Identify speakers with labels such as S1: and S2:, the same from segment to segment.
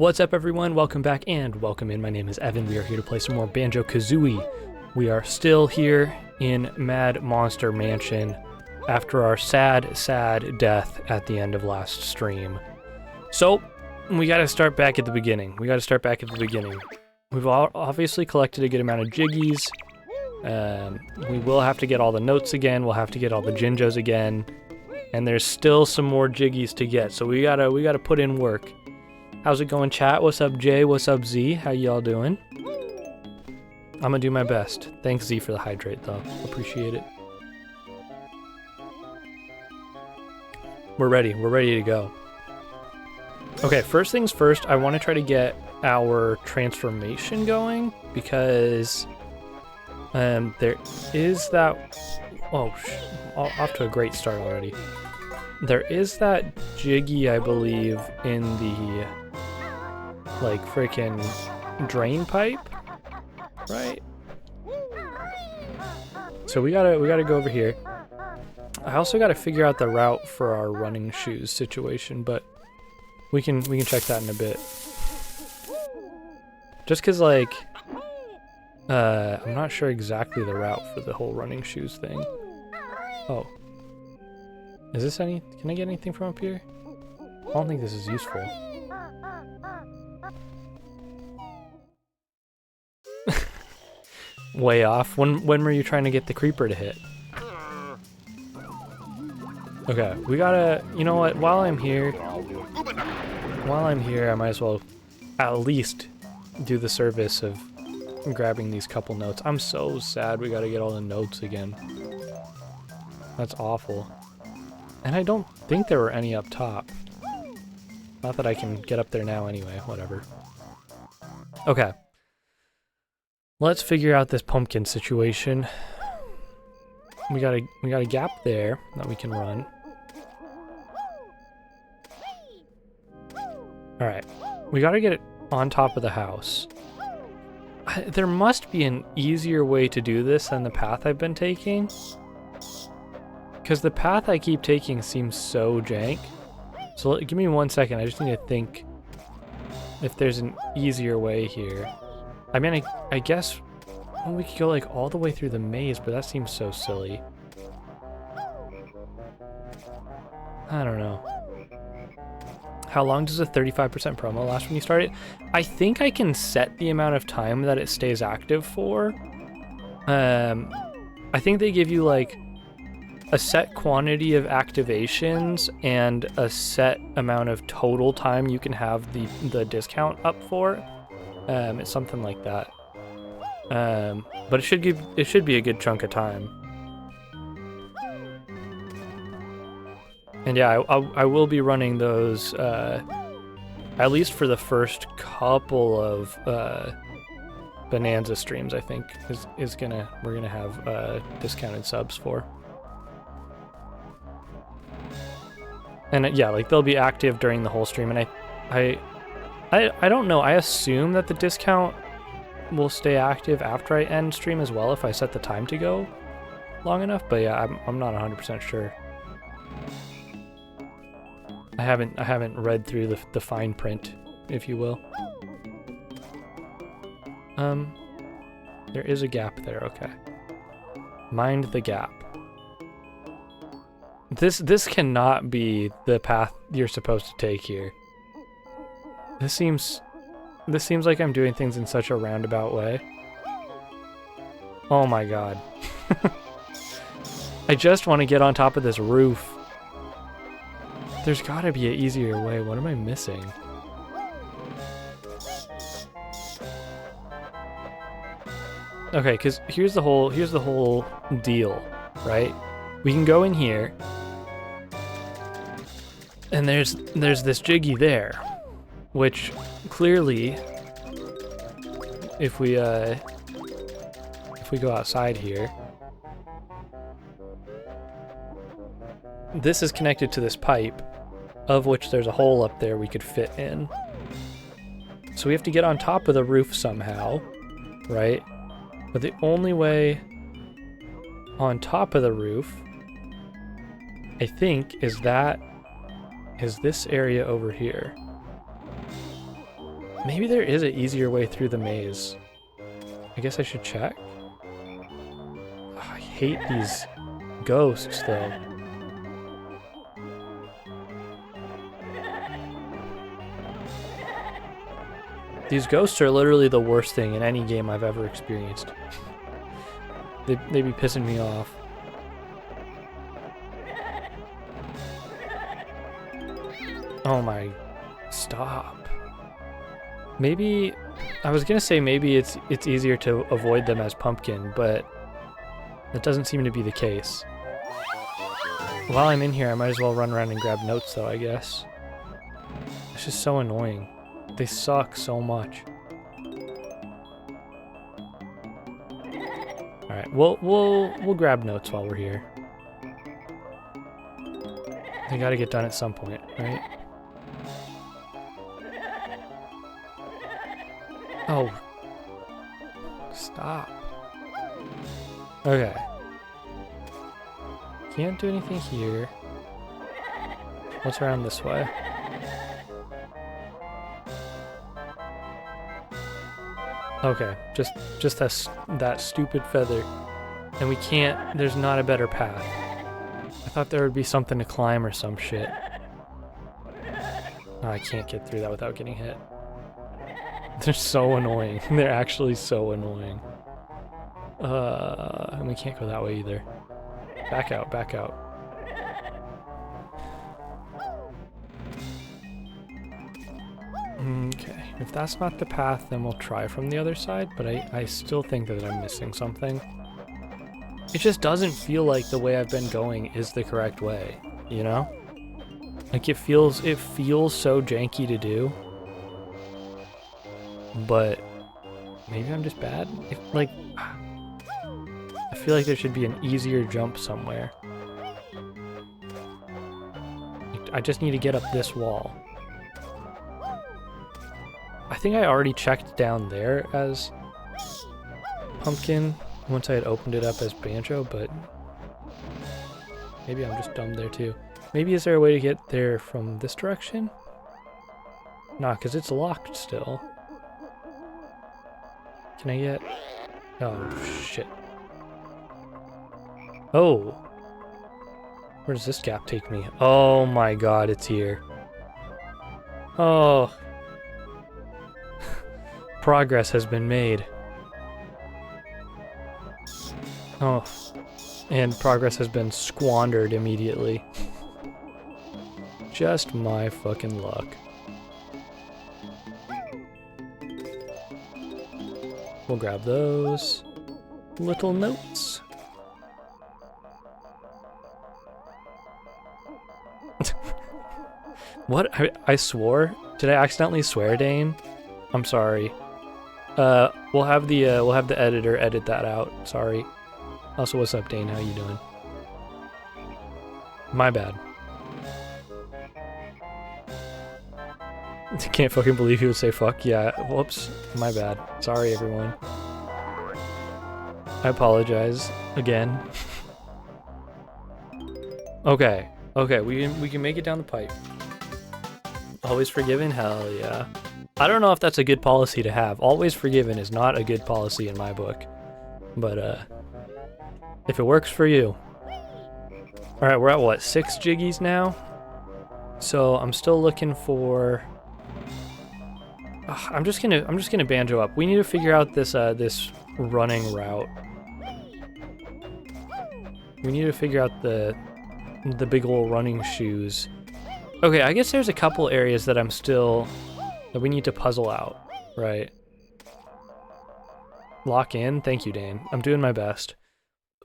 S1: What's up, everyone? Welcome back and welcome in. My name is Evan. We are here to play some more Banjo Kazooie. We are still here in Mad Monster Mansion after our sad death at the end of last stream. So, we gotta start back at the beginning. We've obviously collected a good amount of jiggies. We will have to get all the notes again. We'll have to get all the Jinjos again. And there's still some more jiggies to get, so we gotta put in work. How's it going, chat? What's up, Jay? What's up, Z? How y'all doing? I'm gonna do my best. Thanks, Z, for the hydrate, though. Appreciate it. We're ready to go. Okay, first things first, I want to try to get our transformation going, because there is that... Oh, off to a great start already. There is that jiggy, I believe, in the... like freaking drain pipe, right? So we gotta go over here. I also gotta figure out the route for our running shoes situation, but we can check that in a bit. Just cause like I'm not sure exactly the route for the whole running shoes thing. Oh. Is this any? Can I get anything from up here? I don't think this is useful. Way off. When were you trying to get the creeper to hit? Okay, we gotta... You know what? While I'm here, I might as well at least do the service of grabbing these couple notes. I'm so sad we gotta get all the notes again. That's awful. And I don't think there were any up top. Not that I can get up there now anyway, whatever. Okay. Let's figure out this pumpkin situation. We got a gap there that we can run. Alright. We gotta get it on top of the house. There must be an easier way to do this than the path I've been taking. Because the path I keep taking seems so jank. So give me 1 second, I just need to think if there's an easier way here. I mean, I guess we could go like all the way through the maze, but that seems so silly. I don't know. How long does a 35% promo last when you start it? I think I can set the amount of time that it stays active for. I think they give you like a set quantity of activations and a set amount of total time you can have the discount up for. It's something like that. But it should be a good chunk of time. And yeah, I will be running those at least for the first couple of Bonanza streams. I think we're gonna have discounted subs for. And yeah, like they'll be active during the whole stream, and I don't know. I assume that the discount will stay active after I end stream as well if I set the time to go long enough. But yeah, I'm not 100% sure. I haven't read through the fine print, if you will. There is a gap there. Okay. Mind the gap. This cannot be the path you're supposed to take here. This seems like I'm doing things in such a roundabout way. Oh my god. I just want to get on top of this roof. There's gotta be an easier way. What am I missing? Okay, because here's the whole deal, right? We can go in here, and there's this jiggy there, which clearly, if we go outside here, this is connected to this pipe, of which there's a hole up there we could fit in. So we have to get on top of the roof somehow, right? But the only way on top of the roof, I think, is this area over here. Maybe there is an easier way through the maze. I guess I should check. Oh, I hate these ghosts, though. These ghosts are literally the worst thing in any game I've ever experienced. They be pissing me off. Oh my... Stop. Maybe... I was gonna say maybe it's easier to avoid them as pumpkin, but that doesn't seem to be the case. While I'm in here, I might as well run around and grab notes though, I guess. It's just so annoying. They suck so much. Alright, we'll grab notes while we're here. They gotta get done at some point, right? Oh. Stop. Okay. Can't do anything here. What's around this way? Okay, just that stupid feather. And we can't, there's not a better path. I thought there would be something to climb or some shit. Oh, I can't get through that without getting hit. They're so annoying. They're actually so annoying. And we can't go that way either. Back out, back out. Okay, if that's not the path, then we'll try from the other side, but I still think that I'm missing something. It just doesn't feel like the way I've been going is the correct way, you know? Like it feels so janky to do. But maybe I'm just bad? Like, I feel like there should be an easier jump somewhere. I just need to get up this wall. I think I already checked down there as pumpkin once I had opened it up as Banjo, but maybe I'm just dumb there too. Maybe is there a way to get there from this direction? Nah, because it's locked still. Can I get... Oh, shit. Oh! Where does this gap take me? Oh my god, it's here. Oh. Progress has been made. Oh. And progress has been squandered immediately. Just my fucking luck. We'll grab those little notes. What? I swore? Did I accidentally swear, Dane? I'm sorry. We'll have the editor edit that out. Sorry. Also, what's up, Dane? How you doing? My bad. Can't fucking believe he would say fuck. Yeah, whoops. My bad. Sorry, everyone. I apologize again. Okay. Okay, we can make it down the pipe. Always forgiven? Hell yeah. I don't know if that's a good policy to have. Always forgiven is not a good policy in my book. But, if it works for you. Alright, we're at what, 6 jiggies now? So, I'm still looking for... I'm just gonna Banjo up. We need to figure out this, this running route. We need to figure out the big ol' running shoes. Okay, I guess there's a couple areas that that we need to puzzle out, right? Lock in? Thank you, Dane. I'm doing my best.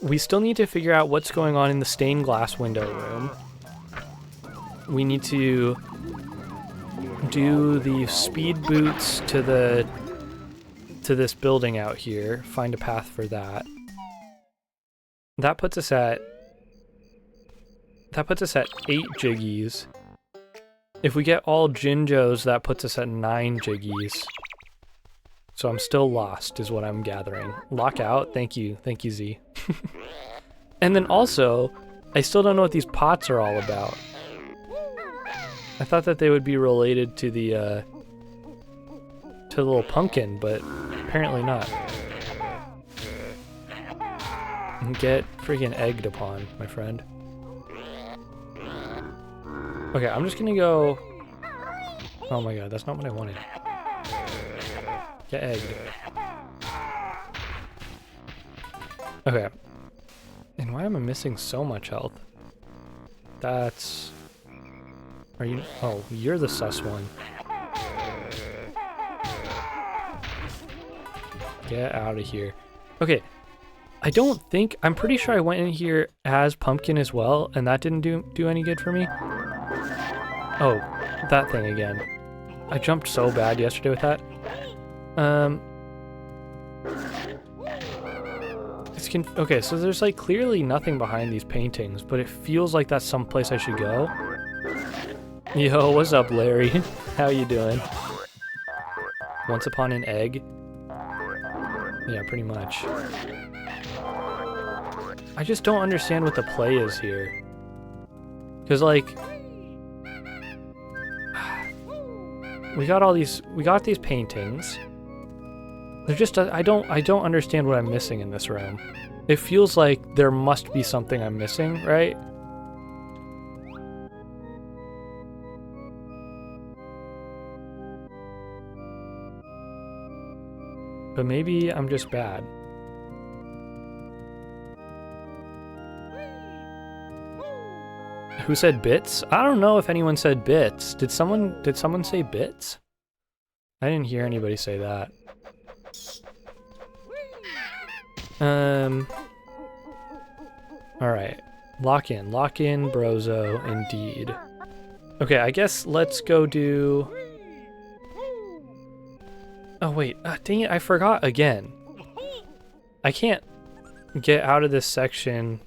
S1: We still need to figure out what's going on in the stained glass window room. We need to do the speed boots to this building out here. Find a path for that. That puts us at 8 jiggies. If we get all Jinjos, that puts us at 9 jiggies. So I'm still lost, is what I'm gathering. Lock out? Thank you, Z. And then also, I still don't know what these pots are all about. I thought that they would be related to the to the little pumpkin, but apparently not. Get freaking egged upon, my friend. Okay, I'm just gonna go... Oh my god, that's not what I wanted. Get egged. Okay. And why am I missing so much health? That's... Are you... Oh, you're the sus one. Get out of here. Okay. I don't think... I'm pretty sure I went in here as Pumpkin as well, and that didn't do any good for me. Oh, that thing again. I jumped so bad yesterday with that. Okay, so there's like clearly nothing behind these paintings, but it feels like that's someplace I should go. Yo, what's up, Larry? How you doing? Once upon an egg? Yeah, pretty much. I just don't understand what the play is here. Cause like... we got these paintings. They're just, I don't understand what I'm missing in this room. It feels like there must be something I'm missing, right? But maybe I'm just bad. Who said bits? I don't know if anyone said bits. Did someone say bits? I didn't hear anybody say that. Alright. Lock in, Brozo, indeed. Okay, I guess let's go do... Oh wait, dang it, I forgot again. I can't get out of this section.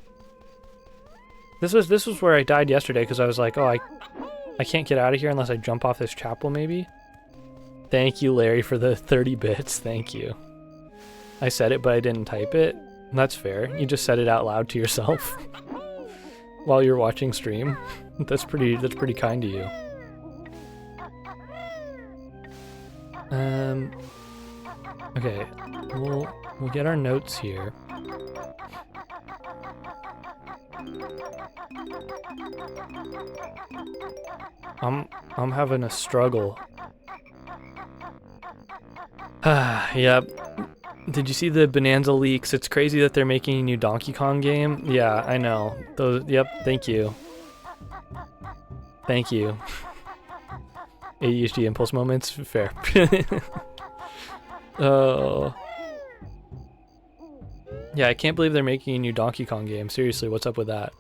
S1: This was where I died yesterday because I was like, oh, I can't get out of here unless I jump off this chapel maybe. Thank you, Larry, for the 30 bits. Thank you. I said it, but I didn't type it. That's fair. You just said it out loud to yourself while you're watching stream. That's pretty kind of you. Okay, we'll get our notes here. I'm having a struggle. Yep. Did you see the Bonanza leaks? It's crazy that they're making a new Donkey Kong game. Yeah, I know. Those. Yep. Thank you. Thank you. ADHD impulse moments. Fair. Oh. Yeah, I can't believe they're making a new Donkey Kong game. Seriously, what's up with that?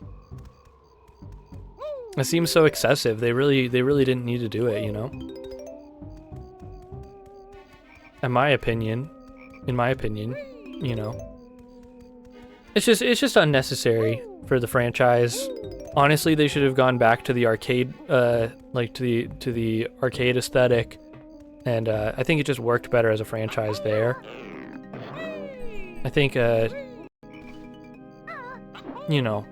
S1: It seems so excessive. They really didn't need to do it, you know? In my opinion, you know. It's just unnecessary for the franchise. Honestly, they should have gone back to the arcade, like to the arcade aesthetic, and I think it just worked better as a franchise there. I think, you know,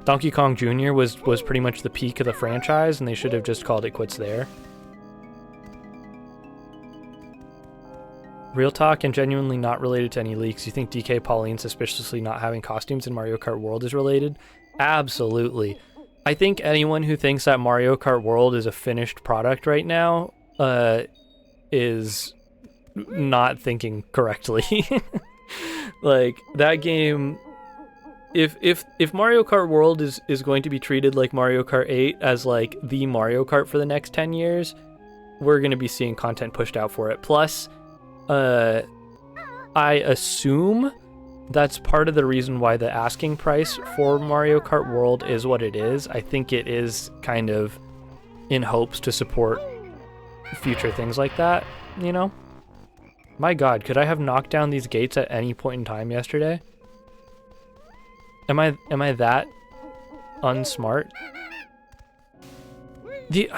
S1: Donkey Kong Jr. was pretty much the peak of the franchise, and they should have just called it quits there. Real talk and genuinely not related to any leaks. You think DK Pauline suspiciously not having costumes in Mario Kart World is related? Absolutely. I think anyone who thinks that Mario Kart World is a finished product right now is not thinking correctly. Like, that game... If Mario Kart World is going to be treated like Mario Kart 8 as like the Mario Kart for the next 10 years, we're going to be seeing content pushed out for it. Plus, I assume that's part of the reason why the asking price for Mario Kart World is what it is. I think it is kind of in hopes to support future things like that, you know? My god, could I have knocked down these gates at any point in time yesterday? Am I that unsmart? The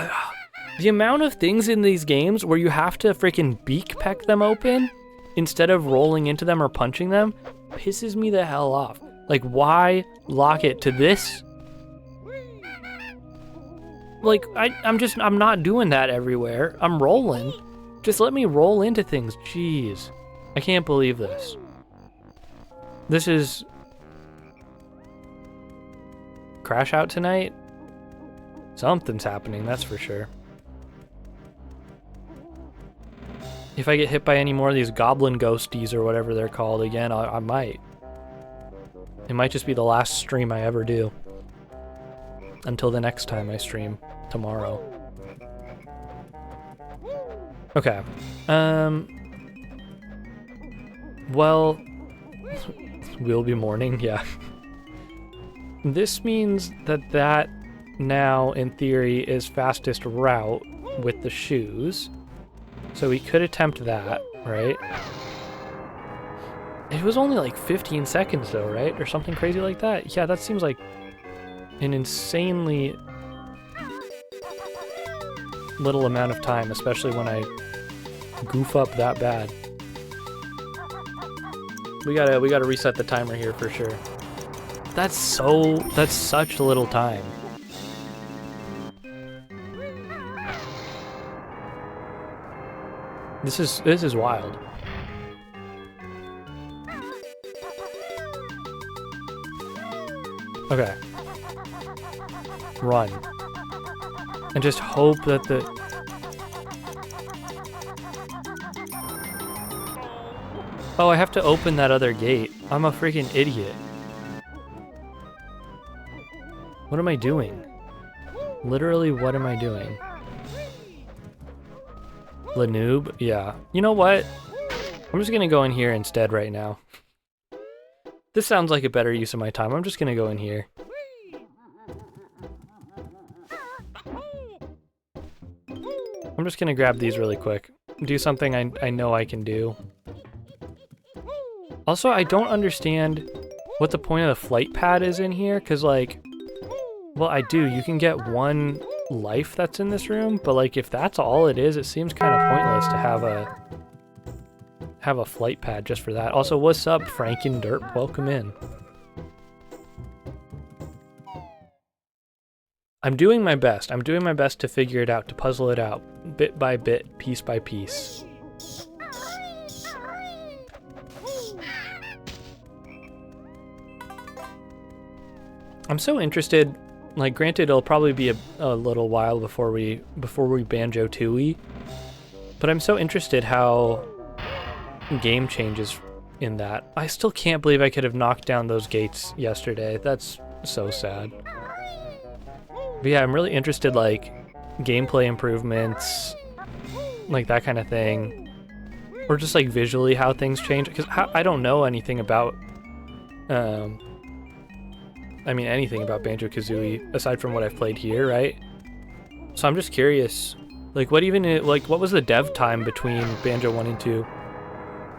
S1: amount of things in these games where you have to freaking beak peck them open instead of rolling into them or punching them pisses me the hell off. Like, why lock it to this? Like, I'm not doing that everywhere. I'm rolling. Just let me roll into things. Jeez. I can't believe this. This is... Crash out tonight? Something's happening, that's for sure. If I get hit by any more of these goblin ghosties or whatever they're called again, I might. It might just be the last stream I ever do. Until the next time I stream, tomorrow. Okay. Well, will be morning, yeah. This means that now, in theory, is fastest route with the shoes. So we could attempt that, right? It was only like 15 seconds though, right? Or something crazy like that. Yeah, that seems like an insanely little amount of time, especially when I goof up that bad. We gotta reset the timer here for sure. That's such little time. This is wild. Okay. Run. And just hope that the... Oh, I have to open that other gate. I'm a freaking idiot. What am I doing? Literally, what am I doing? Lanoob? Yeah. You know what? I'm just gonna go in here instead right now. This sounds like a better use of my time. I'm just gonna go in here. I'm just gonna grab these really quick. Do something I know I can do. Also, I don't understand what the point of the flight pad is in here, because, like... Well, I do. You can get one life that's in this room, but, like, if that's all it is, it seems kind of pointless to have a flight pad just for that. Also, what's up, Frankenderp? Welcome in. I'm doing my best. I'm doing my best to figure it out, to puzzle it out, bit by bit, piece by piece. I'm so interested, like, granted it'll probably be a little while before we Banjo Tooie, but I'm so interested how game changes in that. I still can't believe I could have knocked down those gates yesterday. That's so sad. But yeah, I'm really interested, like, gameplay improvements, like that kind of thing, or just like visually how things change, because I don't know anything about I mean, anything about Banjo-Kazooie aside from what I've played here, right? So I'm just curious, like, what was the dev time between Banjo 1 and 2?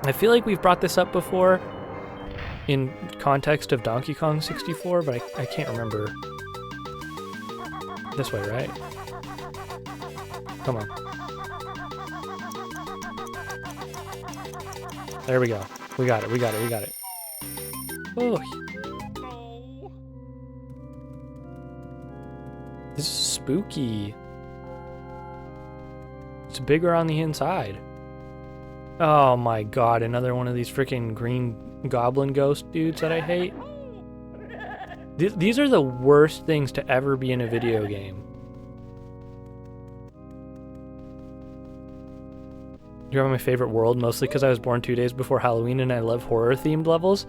S1: I feel like we've brought this up before in context of Donkey Kong 64, but I can't remember. This way, right? Come on. There we go. We got it, we got it, we got it. Oh. This is spooky. It's bigger on the inside. Oh my god, another one of these freaking green goblin ghost dudes that I hate. These are the worst things to ever be in a video game. You're my favorite world, mostly because I was born 2 days before Halloween and I love horror-themed levels.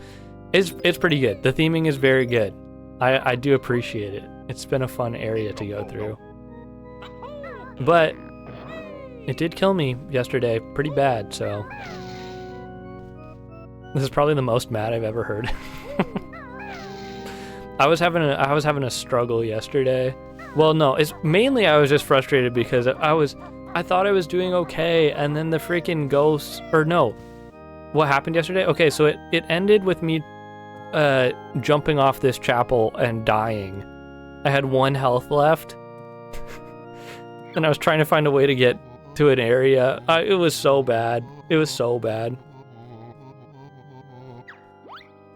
S1: It's pretty good. The theming is very good. I do appreciate it. It's been a fun area to go through. But it did kill me yesterday pretty bad, so this is probably the most mad I've ever heard. I was having a struggle yesterday. Well, no, it's mainly I was just frustrated because I thought I was doing okay, and then the freaking ghosts, or no, what happened yesterday? Okay, so it ended with me jumping off this chapel and dying. I had 1 health left, and I was trying to find a way to get to an area. It was so bad. It was so bad.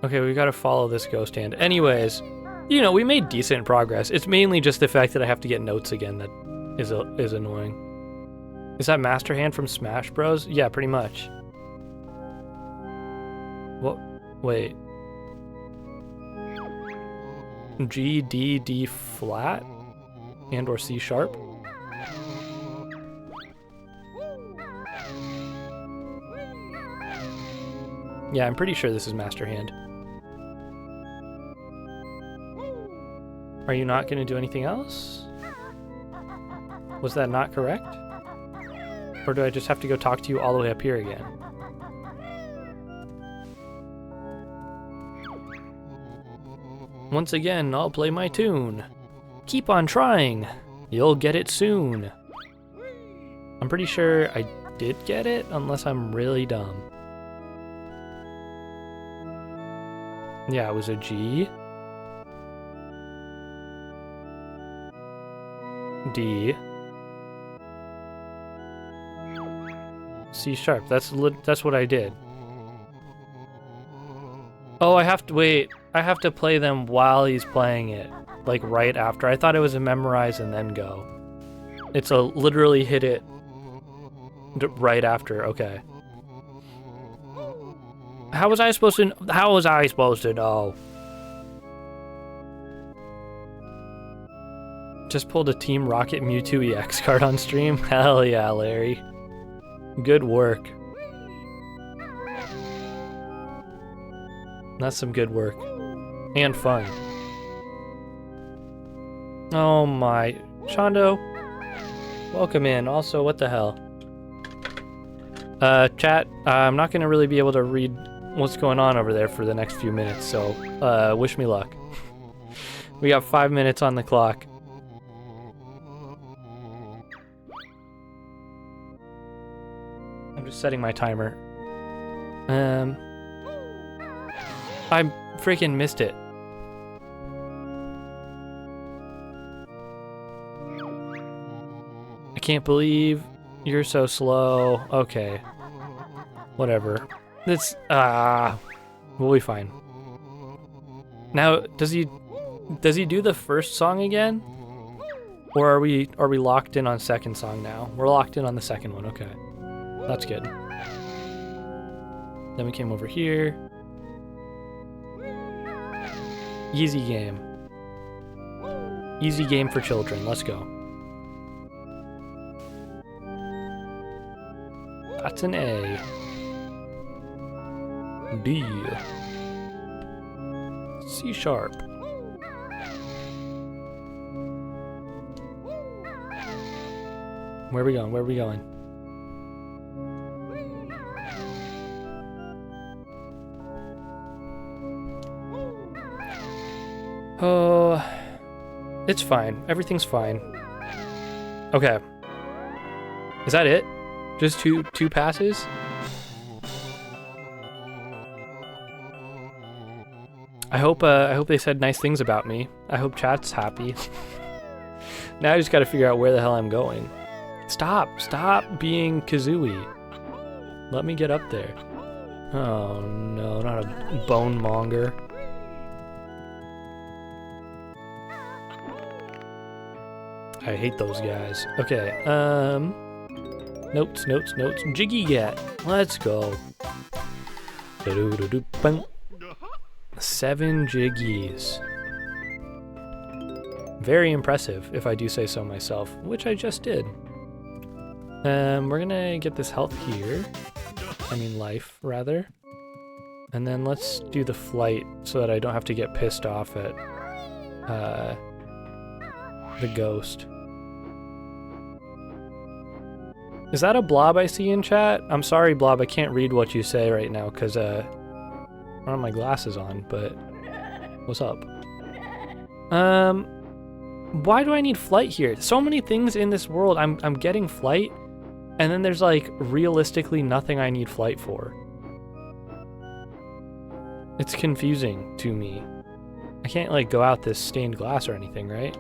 S1: Okay, we gotta follow this ghost hand. Anyways, you know, we made decent progress. It's mainly just the fact that I have to get notes again that is annoying. Is that Master Hand from Smash Bros? Yeah, pretty much. What? Wait. G, D, D flat? And or C sharp? Yeah, I'm pretty sure this is Master Hand. Are you not going to do anything else? Was that not correct? Or do I just have to go talk to you all the way up here again? Once again, I'll play my tune. Keep on trying. You'll get it soon. I'm pretty sure I did get it, unless I'm really dumb. Yeah, it was a G. D. C sharp. That's what I did. Oh, I have to wait. I have to play them while he's playing it, like right after. I thought it was a memorize and then go. It's a literally hit it right after. Okay. How was I supposed to know? Just pulled a Team Rocket Mewtwo EX card on stream? Hell yeah, Larry. Good work. That's some good work. And fun. Oh my. Shondo, welcome in. Also, what the hell? Chat, I'm not gonna really be able to read what's going on over there for the next few minutes, so, wish me luck. We got 5 minutes on the clock. I'm just setting my timer. I freaking missed it. I can't believe you're so slow. Okay. Whatever. It's, we'll be fine. Now, does he do the first song again? Or are we locked in on second song now? We're locked in on the second one, okay. That's good. Then we came over here. Easy game. Easy game for children. Let's go. That's an A. D. C sharp. Where are we going? Where are we going? Oh, it's fine. Everything's fine. Okay. Is that it? Just two passes? I hope they said nice things about me. I hope chat's happy. Now I just gotta figure out where the hell I'm going. Stop being Kazooie. Let me get up there. Oh no, not a bone monger. I hate those guys. Okay, notes. Jiggy Gat. Let's go. 7 Jiggies. Very impressive, if I do say so myself, which I just did. We're gonna get this health here. I mean life, rather. And then let's do the flight so that I don't have to get pissed off at the ghost. Is that a blob I see in chat? I'm sorry, blob, I can't read what you say right now because I don't have my glasses on, but what's up? Why do I need flight here? So many things in this world. I'm getting flight, and then there's like realistically nothing I need flight for. It's confusing to me. I can't like go out this stained glass or anything, right?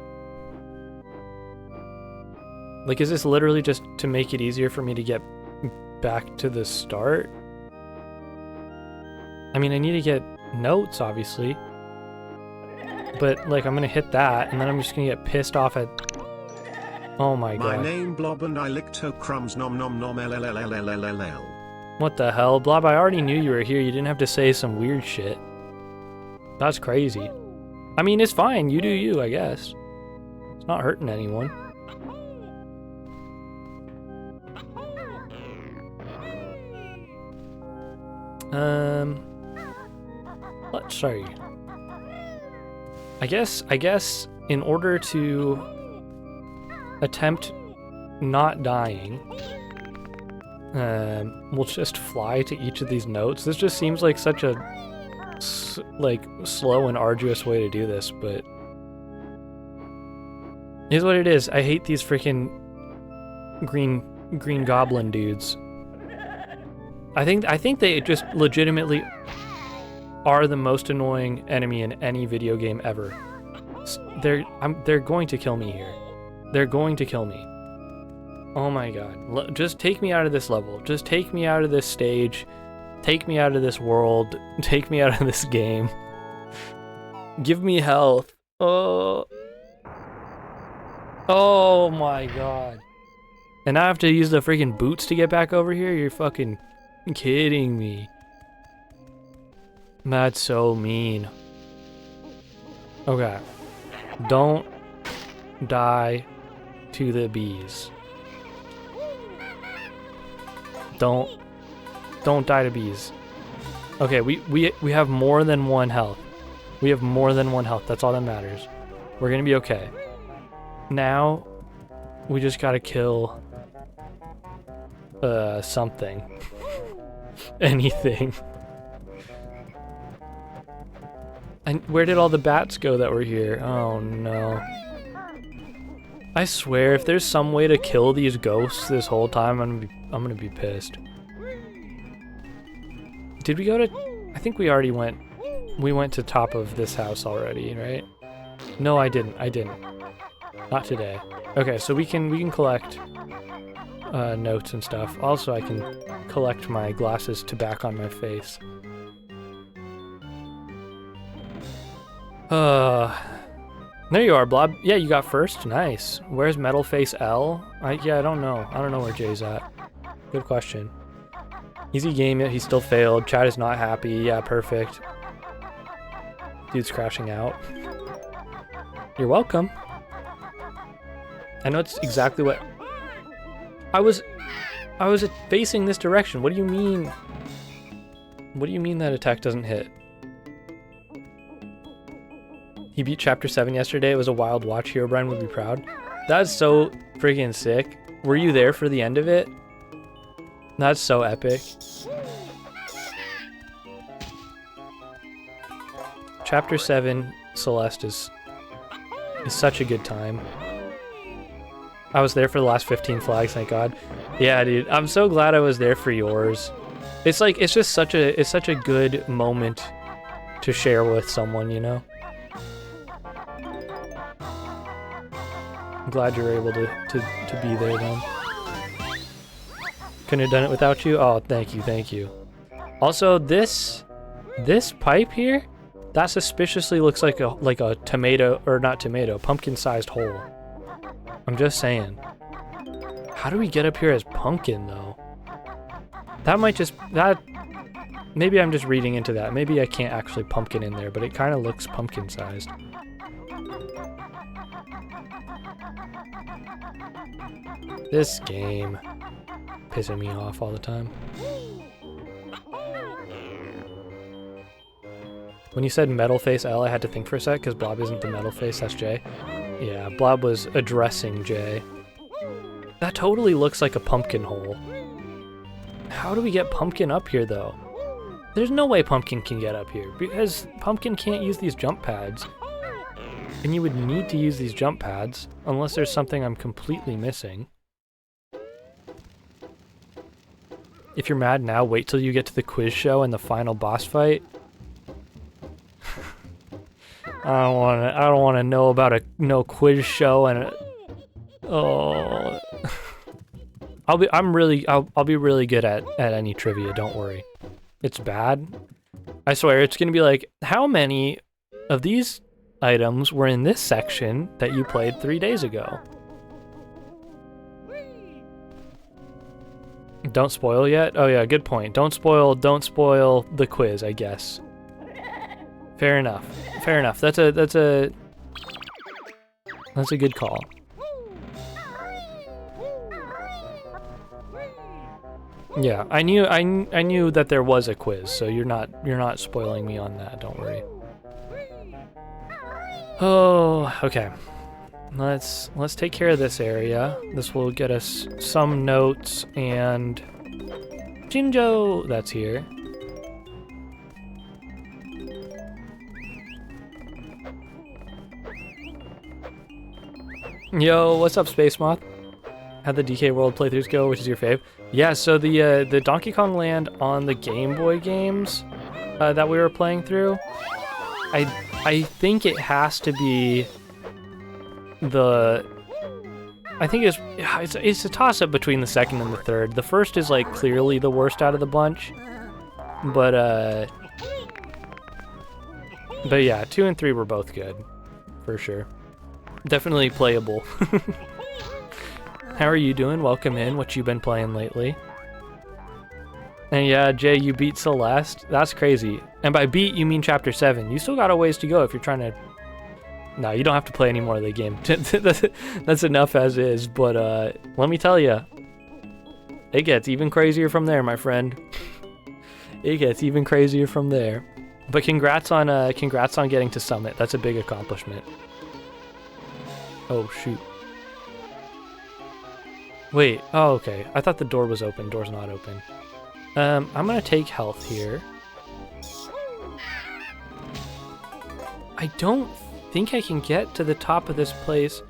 S1: Like, is this literally just to make it easier for me to get back to the start? I mean, I need to get notes, obviously. But, like, I'm gonna hit that, and then I'm just gonna get pissed off at Oh my god.
S2: My name Blob and I licked her crumbs nom nom nom LLLLLLLL.
S1: What the hell? Blob, I already knew you were here. You didn't have to say some weird shit. That's crazy. I mean, it's fine. You do you, I guess. It's not hurting anyone. Sorry. I guess in order to attempt not dying, we'll just fly to each of these notes. This just seems like such a slow and arduous way to do this, but here's what it is. I hate these freaking green goblin dudes. I think they just legitimately are the most annoying enemy in any video game ever. They're going to kill me here. They're going to kill me. Oh my god. Just take me out of this level. Just take me out of this stage. Take me out of this world. Take me out of this game. Give me health. Oh. Oh my god. And I have to use the freaking boots to get back over here? You're fucking kidding me. That's so mean. Okay. Don't die to the bees. Don't die to bees. Okay, we have more than one health. We have more than one health. That's all that matters. We're gonna be okay. Now, we just gotta kill something. Anything. And where did all the bats go that were here? Oh no. I swear, if there's some way to kill these ghosts this whole time, I'm gonna be pissed. Did we go to... I think we already went... We went to top of this house already, right? No, I didn't. Not today. Okay, so we can collect notes and stuff. Also, I can collect my glasses to back on my face. There you are, Blob. Yeah, you got first. Nice. Where's Metal Face L? Yeah, I don't know. I don't know where Jay's at. Good question. Easy game, yet he still failed. Chat is not happy. Yeah, perfect. Dude's crashing out. You're welcome. I know it's exactly what... I was facing this direction. What do you mean? What do you mean that attack doesn't hit? He beat Chapter 7 yesterday. It was a wild watch. Herobrine would be proud. That's so freaking sick. Were you there for the end of it? That's so epic. Chapter 7 Celeste is such a good time. I was there for the last 15 flags, thank God. Yeah, dude, I'm so glad I was there for yours. It's like, it's just such a good moment to share with someone, you know? I'm glad you were able to be there then. Couldn't have done it without you? Oh, thank you. Also, this pipe here, that suspiciously looks like a tomato, or not tomato, pumpkin-sized hole. I'm just saying. How do we get up here as pumpkin, though? That might just... Maybe I'm just reading into that. Maybe I can't actually pumpkin in there, but it kind of looks pumpkin-sized. This game. Pissing me off all the time. When you said Metal Face L, I had to think for a sec, because Blob isn't the Metal Face, that's Jay. Yeah, Blob was addressing Jay. That totally looks like a pumpkin hole. How do we get Pumpkin up here, though? There's no way Pumpkin can get up here, because Pumpkin can't use these jump pads. And you would need to use these jump pads, unless there's something I'm completely missing. If you're mad now, wait till you get to the quiz show and the final boss fight. I don't wanna know about no quiz show and oh. I'll be really good at any trivia, don't worry. It's bad. I swear it's gonna be like, how many of these items were in this section that you played 3 days ago? Don't spoil yet? Oh yeah, good point. Don't spoil the quiz, I guess. Fair enough. Fair enough. That's a good call. Yeah, I knew that there was a quiz, so you're not spoiling me on that, don't worry. Oh, okay. Let's take care of this area. This will get us some notes, and Jinjo, that's here. Yo, what's up, Space Moth? How'd the DK World playthroughs go? Which is your fave? Yeah, so the Donkey Kong Land on the Game Boy games that we were playing through, I think it has to be I think it's a toss-up between the second and the third. The first is like clearly the worst out of the bunch, but yeah, 2 and 3 were both good, for sure. Definitely playable. How are you doing? Welcome in. What you been playing lately? And yeah, Jay, you beat Celeste. That's crazy. And by beat, you mean Chapter 7. You still got a ways to go if you're trying to... No, you don't have to play any more of the game. That's enough as is, but let me tell you, it gets even crazier from there, my friend. It gets even crazier from there. But congrats on getting to Summit. That's a big accomplishment. Oh, shoot. Wait, oh, okay. I thought the door was open. Door's not open. I'm gonna take health here. I don't think I can get to the top of this place.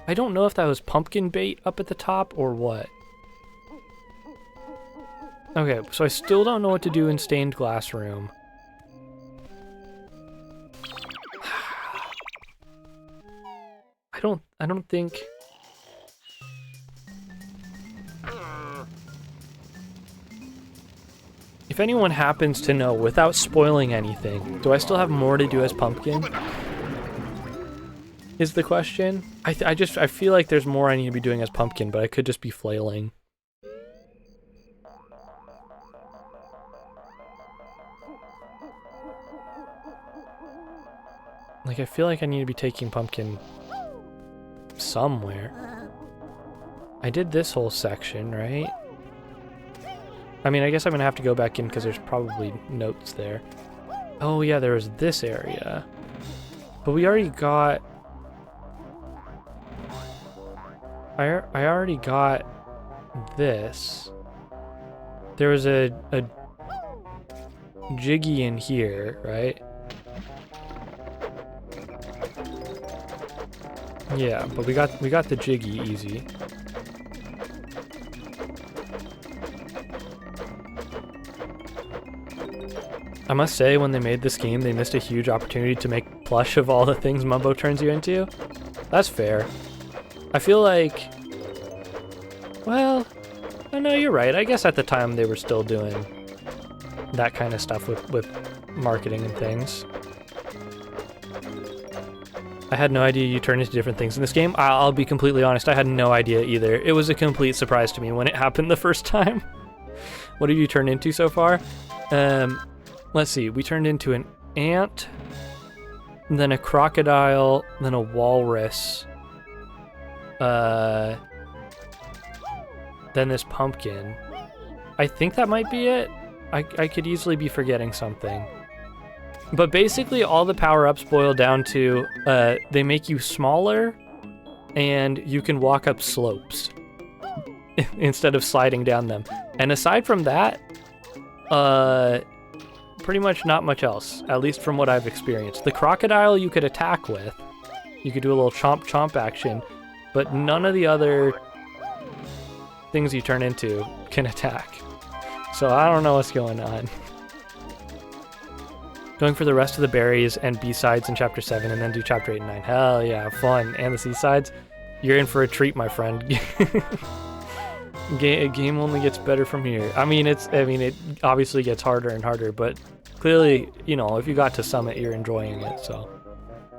S1: I don't know if that was pumpkin bait up at the top or what. Okay, so I still don't know what to do in stained glass room. I don't think... If anyone happens to know, without spoiling anything, do I still have more to do as Pumpkin? Is the question. I feel like there's more I need to be doing as Pumpkin, but I could just be flailing. Like, I feel like I need to be taking Pumpkin somewhere. I did this whole section, right? I mean, I guess I'm gonna have to go back in because there's probably notes there. Oh yeah, there was this area. But we already got... I already got this. There was a Jiggy in here, right? Yeah, but we got the Jiggy easy. I must say, when they made this game, they missed a huge opportunity to make plush of all the things Mumbo turns you into. That's fair. I feel like... Well, no, you're right. I guess at the time they were still doing that kind of stuff with marketing and things. I had no idea you turn into different things in this game. I'll be completely honest, I had no idea either. It was a complete surprise to me when it happened the first time. What have you turned into so far? Let's see, we turned into an ant, then a crocodile, then a walrus, then this pumpkin. I think that might be it. I could easily be forgetting something. But basically all the power-ups boil down to, they make you smaller, and you can walk up slopes instead of sliding down them. And aside from that, pretty much not much else, at least from what I've experienced. The crocodile you could attack with. You could do a little chomp chomp action, but none of the other things you turn into can attack. So I don't know what's going on. Going for the rest of the berries and B-sides in Chapter 7 and then do Chapter 8 and 9. Hell yeah, fun. And the C-sides. You're in for a treat, my friend. Game only gets better from here. I mean, it obviously gets harder and harder, but clearly, you know, if you got to Summit, you're enjoying it, so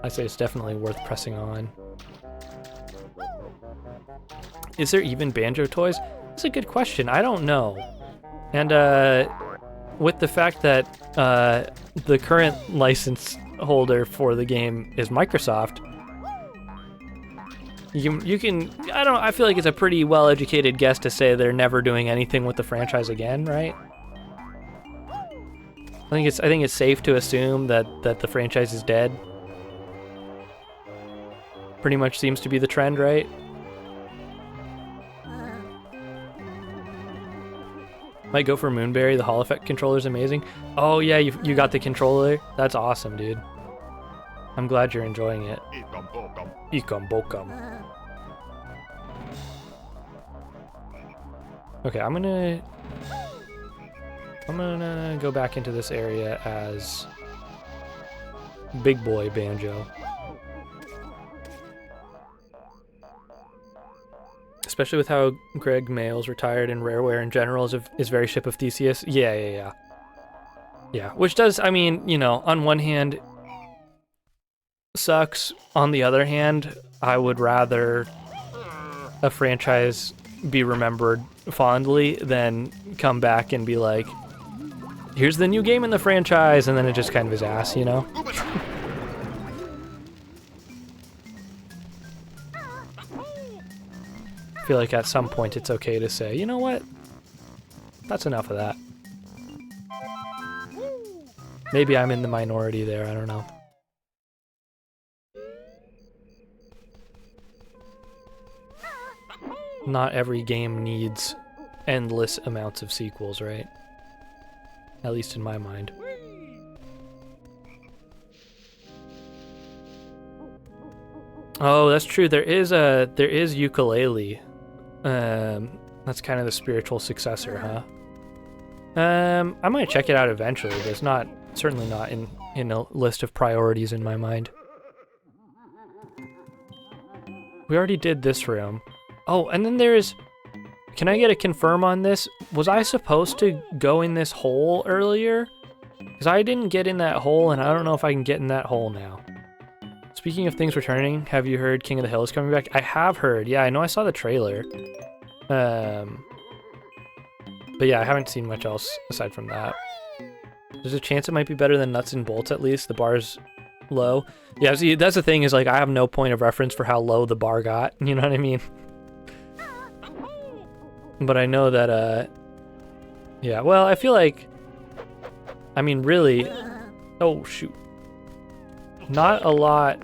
S1: I say it's definitely worth pressing on. Is there even Banjo toys? That's a good question. I don't know. And with the fact that the current license holder for the game is Microsoft, you can I feel like it's a pretty well-educated guess to say they're never doing anything with the franchise again, right? I think it's safe to assume that the franchise is dead. Pretty much seems to be the trend, right? Might go for Moonberry. The Hall Effect controller is amazing. Oh yeah, you got the controller. That's awesome, dude. I'm glad you're enjoying it. Ikom bokum. Okay, I'm gonna go back into this area as Big Boy Banjo. Especially with how Greg Mayles retired and Rareware in general is very Ship of Theseus. Yeah. Which does, I mean, you know, on one hand, sucks. On the other hand, I would rather a franchise be remembered fondly than come back and be like, here's the new game in the franchise, and then it just kind of is ass, you know? I feel like at some point it's okay to say, you know what? That's enough of that. Maybe I'm in the minority there, I don't know. Not every game needs endless amounts of sequels, right? At least in my mind. Oh, that's true. There is Ukulele. That's kind of the spiritual successor, huh? I might check it out eventually, but it's certainly not in a list of priorities in my mind. We already did this room. Oh, and then can I get a confirm on this? Was I supposed to go in this hole earlier? Because I didn't get in that hole, and I don't know if I can get in that hole now. Speaking of things returning, have you heard King of the Hill is coming back? I have heard. Yeah, I know I saw the trailer. But yeah, I haven't seen much else aside from that. There's a chance it might be better than Nuts and Bolts, at least. The bar's low. Yeah, see, that's the thing, is like I have no point of reference for how low the bar got. You know what I mean? But I know that, yeah, well, I feel like, I mean, really, oh, shoot. Not a lot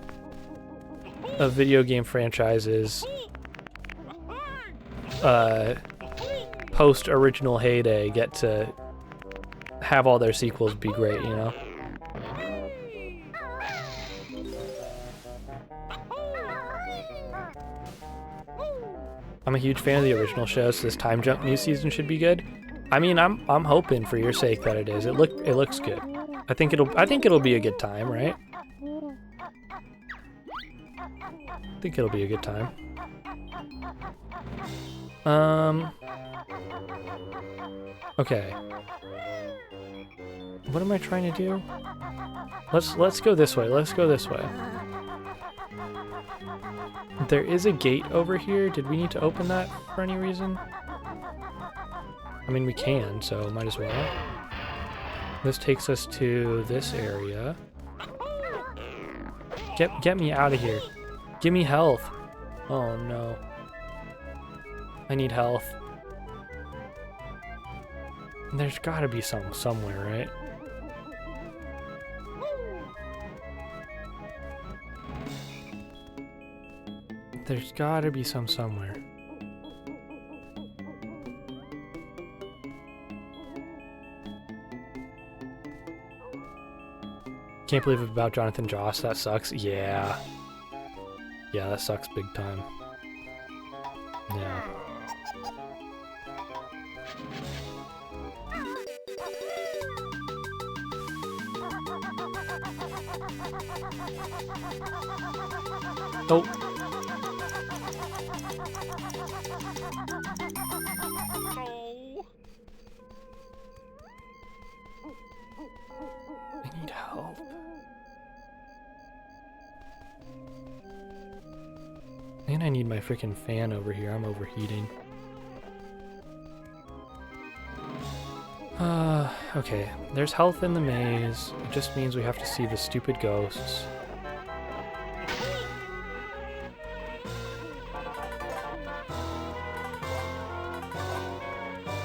S1: of video game franchises post-original heyday get to have all their sequels be great, you know? I'm a huge fan of the original show, so this Time Jump new season should be good. I mean, I'm hoping for your sake that it is. It looks good. I think it'll be a good time, right? I think it'll be a good time. Okay. What am I trying to do? Let's go this way. Let's go this way. There is a gate over here. Did we need to open that for any reason? I mean, we can, so might as well. This takes us to this area. Get me out of here. Give me health. Oh no. I need health. There's gotta be some somewhere, right? There's gotta be some somewhere. Can't believe about Jonathan Joss. That sucks. Yeah. Yeah, that sucks big time. Yeah. Oh. I need help. And I need my freaking fan over here. I'm overheating. Okay, there's health in the maze. It just means we have to see the stupid ghosts.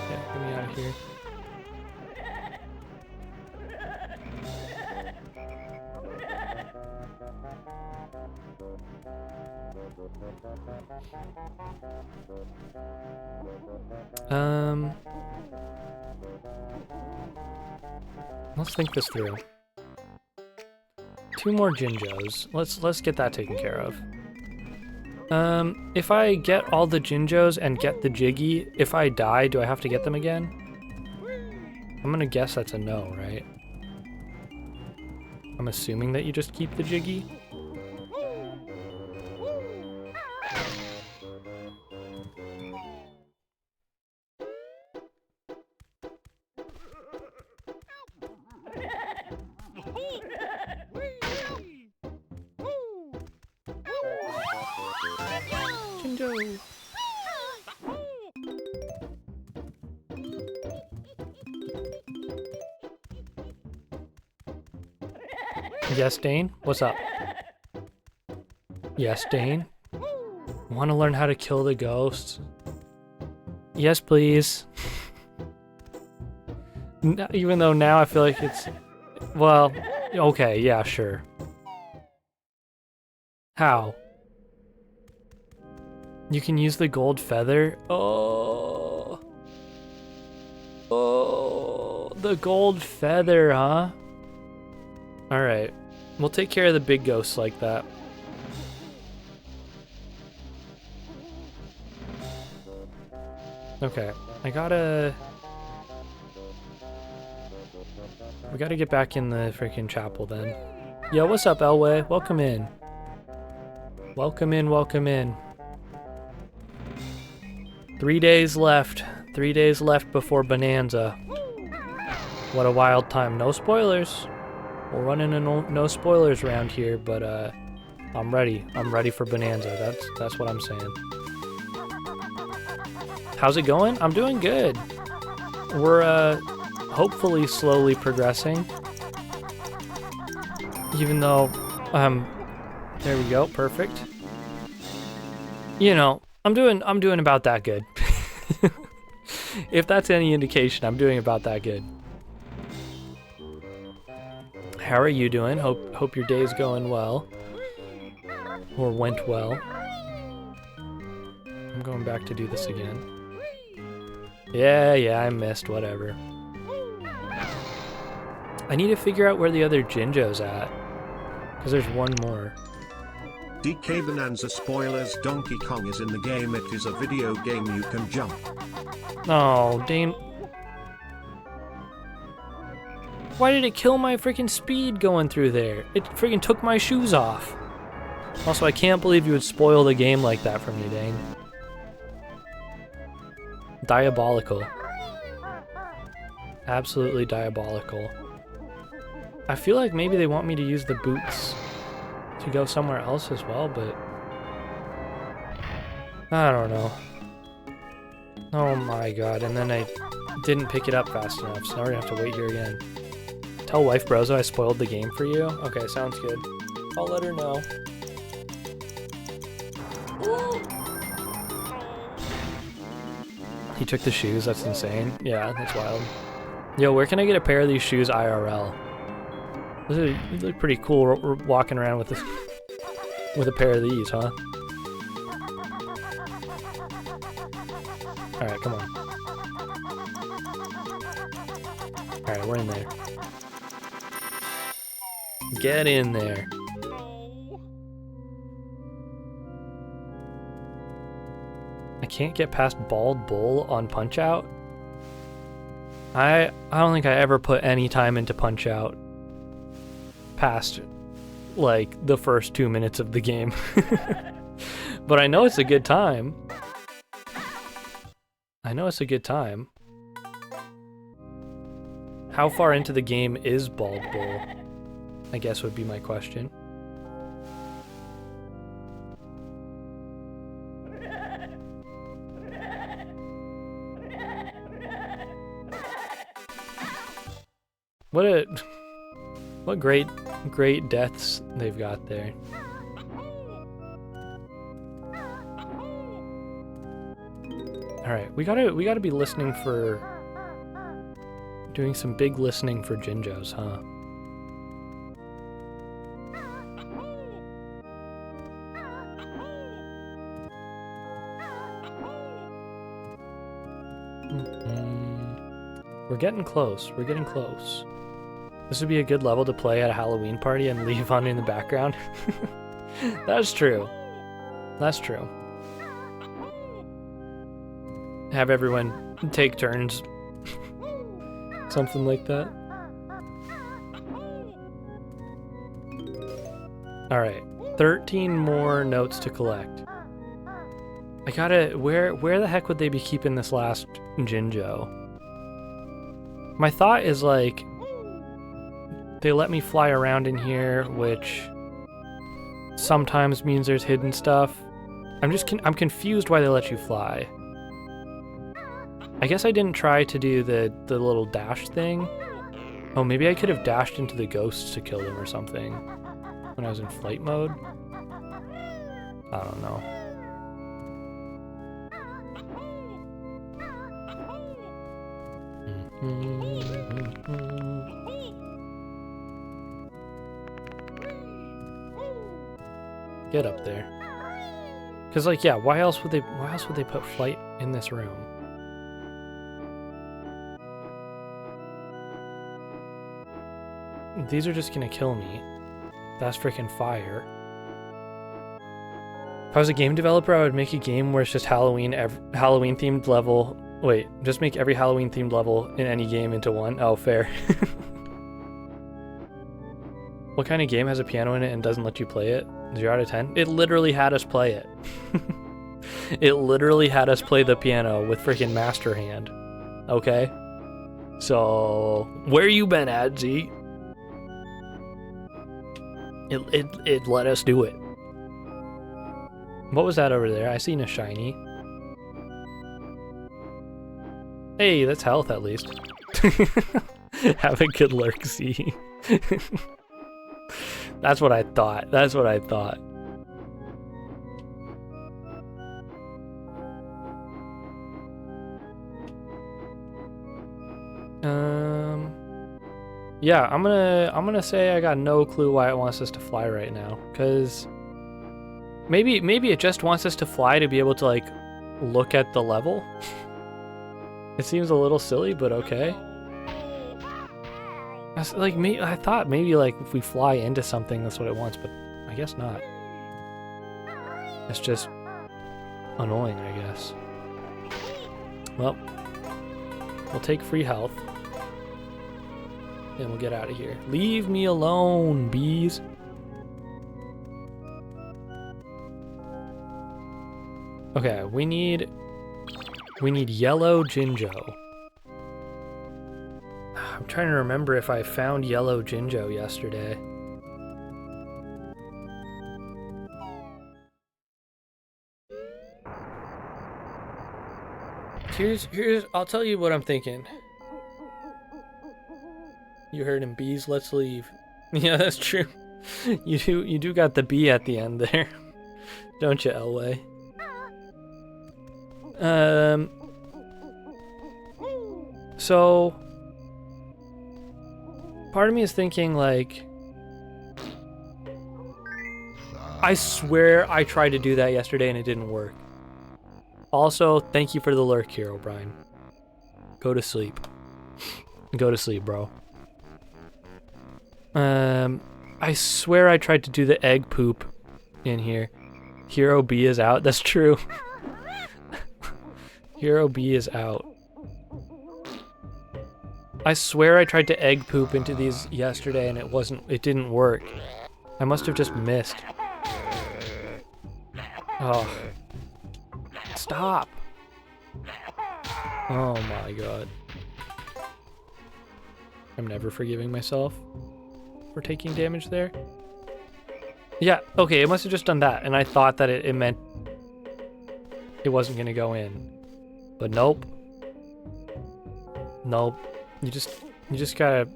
S1: Yeah, get me out of here. Let's think this through. 2 more Jinjos. Let's get that taken care of. If I get all the Jinjos and get the Jiggy, if I die, do I have to get them again? I'm gonna guess that's a no, right? I'm assuming that you just keep the Jiggy. Jinjo! Yes, Dane? What's up? Yes, Dane? Want to learn how to kill the ghosts? Yes, please. Even though now I feel like it's... Well, okay, yeah, sure. How? You can use the gold feather? Oh. Oh, the gold feather, huh? Alright. We'll take care of the big ghosts like that. Okay, we gotta get back in the freaking chapel then. Yo, what's up, Elway? Welcome in. Welcome in, welcome in. 3 days left. 3 days left before Bonanza. What a wild time. No spoilers. We're running a no spoilers around here, but I'm ready. I'm ready for Bonanza. That's what I'm saying. How's it going? I'm doing good. We're hopefully slowly progressing. Even though there we go, perfect. You know, I'm doing about that good. If that's any indication, I'm doing about that good. How are you doing? Hope your day's going well. Or went well. I'm going back to do this again. Yeah, I missed, whatever. I need to figure out where the other Jinjo's at. Because there's one more.
S2: DK Bonanza spoilers. Donkey Kong is in the game. It is a video game. You can jump.
S1: Oh, Dane. Why did it kill my freaking speed going through there? It freaking took my shoes off. Also, I can't believe you would spoil the game like that for me, Dane. Diabolical. Absolutely diabolical. I feel like maybe they want me to use the boots to go somewhere else as well, but I don't know. Oh my god, and then I didn't pick it up fast enough, so now we're gonna have to wait here again. Tell wife Brozo I spoiled the game for you? Okay, sounds good. I'll let her know. He took the shoes, that's insane. Yeah, that's wild. Yo, where can I get a pair of these shoes IRL? These look pretty cool walking around with this, with a pair of these, huh? Alright, come on. Alright, we're in there. Get in there. I can't get past Bald Bull on Punch-Out. I don't think I ever put any time into Punch-Out past, like, the first 2 minutes of the game. But I know it's a good time. I know it's a good time. How far into the game is Bald Bull? I guess would be my question. What great deaths they've got there. All right, we gotta be listening for, doing some big listening for Jinjos, huh? We're getting close. We're getting close. This would be a good level to play at a Halloween party and leave on in the background. That's true. That's true. Have everyone take turns. Something like that. Alright. 13 more notes to collect. I gotta... Where the heck would they be keeping this last Jinjo? My thought is like... They let me fly around in here, which sometimes means there's hidden stuff. I'm confused why they let you fly. I guess I didn't try to do the little dash thing. Oh, maybe I could have dashed into the ghosts to kill them or something when I was in flight mode. I don't know. Get up there. Cause like, yeah, why else would they put flight in this room? These are just gonna kill me. That's freaking fire. If I was a game developer, I would make a game where it's just Halloween themed level. Wait, just make every Halloween themed level in any game into one. Oh, fair. What kind of game has a piano in it and doesn't let you play it? 0 out of 10? It literally had us play it. It literally had us play the piano with freaking Master Hand. Okay? So, where you been at, Z? It let us do it. What was that over there? I seen a shiny. Hey, that's health at least. Have a good lurk, Z. That's what I thought. That's what I thought. Yeah, I'm gonna say I got no clue why it wants us to fly right now, cause maybe it just wants us to fly to be able to like look at the level. It seems a little silly, but okay. I thought maybe like if we fly into something, that's what it wants, but I guess not. It's just annoying, I guess. Well, we'll take free health. And we'll get out of here. Leave me alone, bees. Okay, we need yellow Jinjo. I'm trying to remember if I found yellow Jinjo yesterday. I'll tell you what I'm thinking. You heard him, bees, let's leave. Yeah, that's true. You do got the B at the end there. Don't you, Elway? So part of me is thinking like, I swear I tried to do that yesterday and it didn't work. Also, thank you for the lurk here, O'Brien. Go to sleep. Go to sleep, bro. I swear I tried to do the egg poop in here. Hero B is out. That's true. Hero B is out. I swear I tried to egg poop into these yesterday and it didn't work. I must have just missed. Oh. Stop. Oh my god. I'm never forgiving myself for taking damage there. Yeah, okay, it must have just done that, and I thought that it meant it wasn't gonna go in. But nope. Nope. You just gotta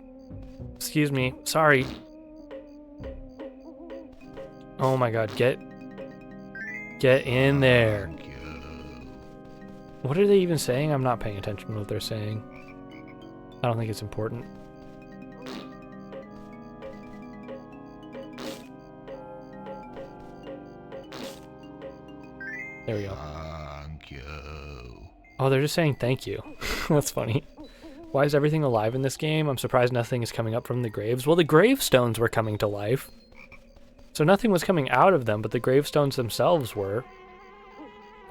S1: Excuse me. Sorry. Oh my god, get in there. What are they even saying? I'm not paying attention to what they're saying. I don't think it's important. There we go.
S3: Thank you.
S1: Oh, they're just saying thank you. That's funny. Why is everything alive in this game? I'm surprised nothing is coming up from the graves. Well, the gravestones were coming to life. So nothing was coming out of them, but the gravestones themselves were.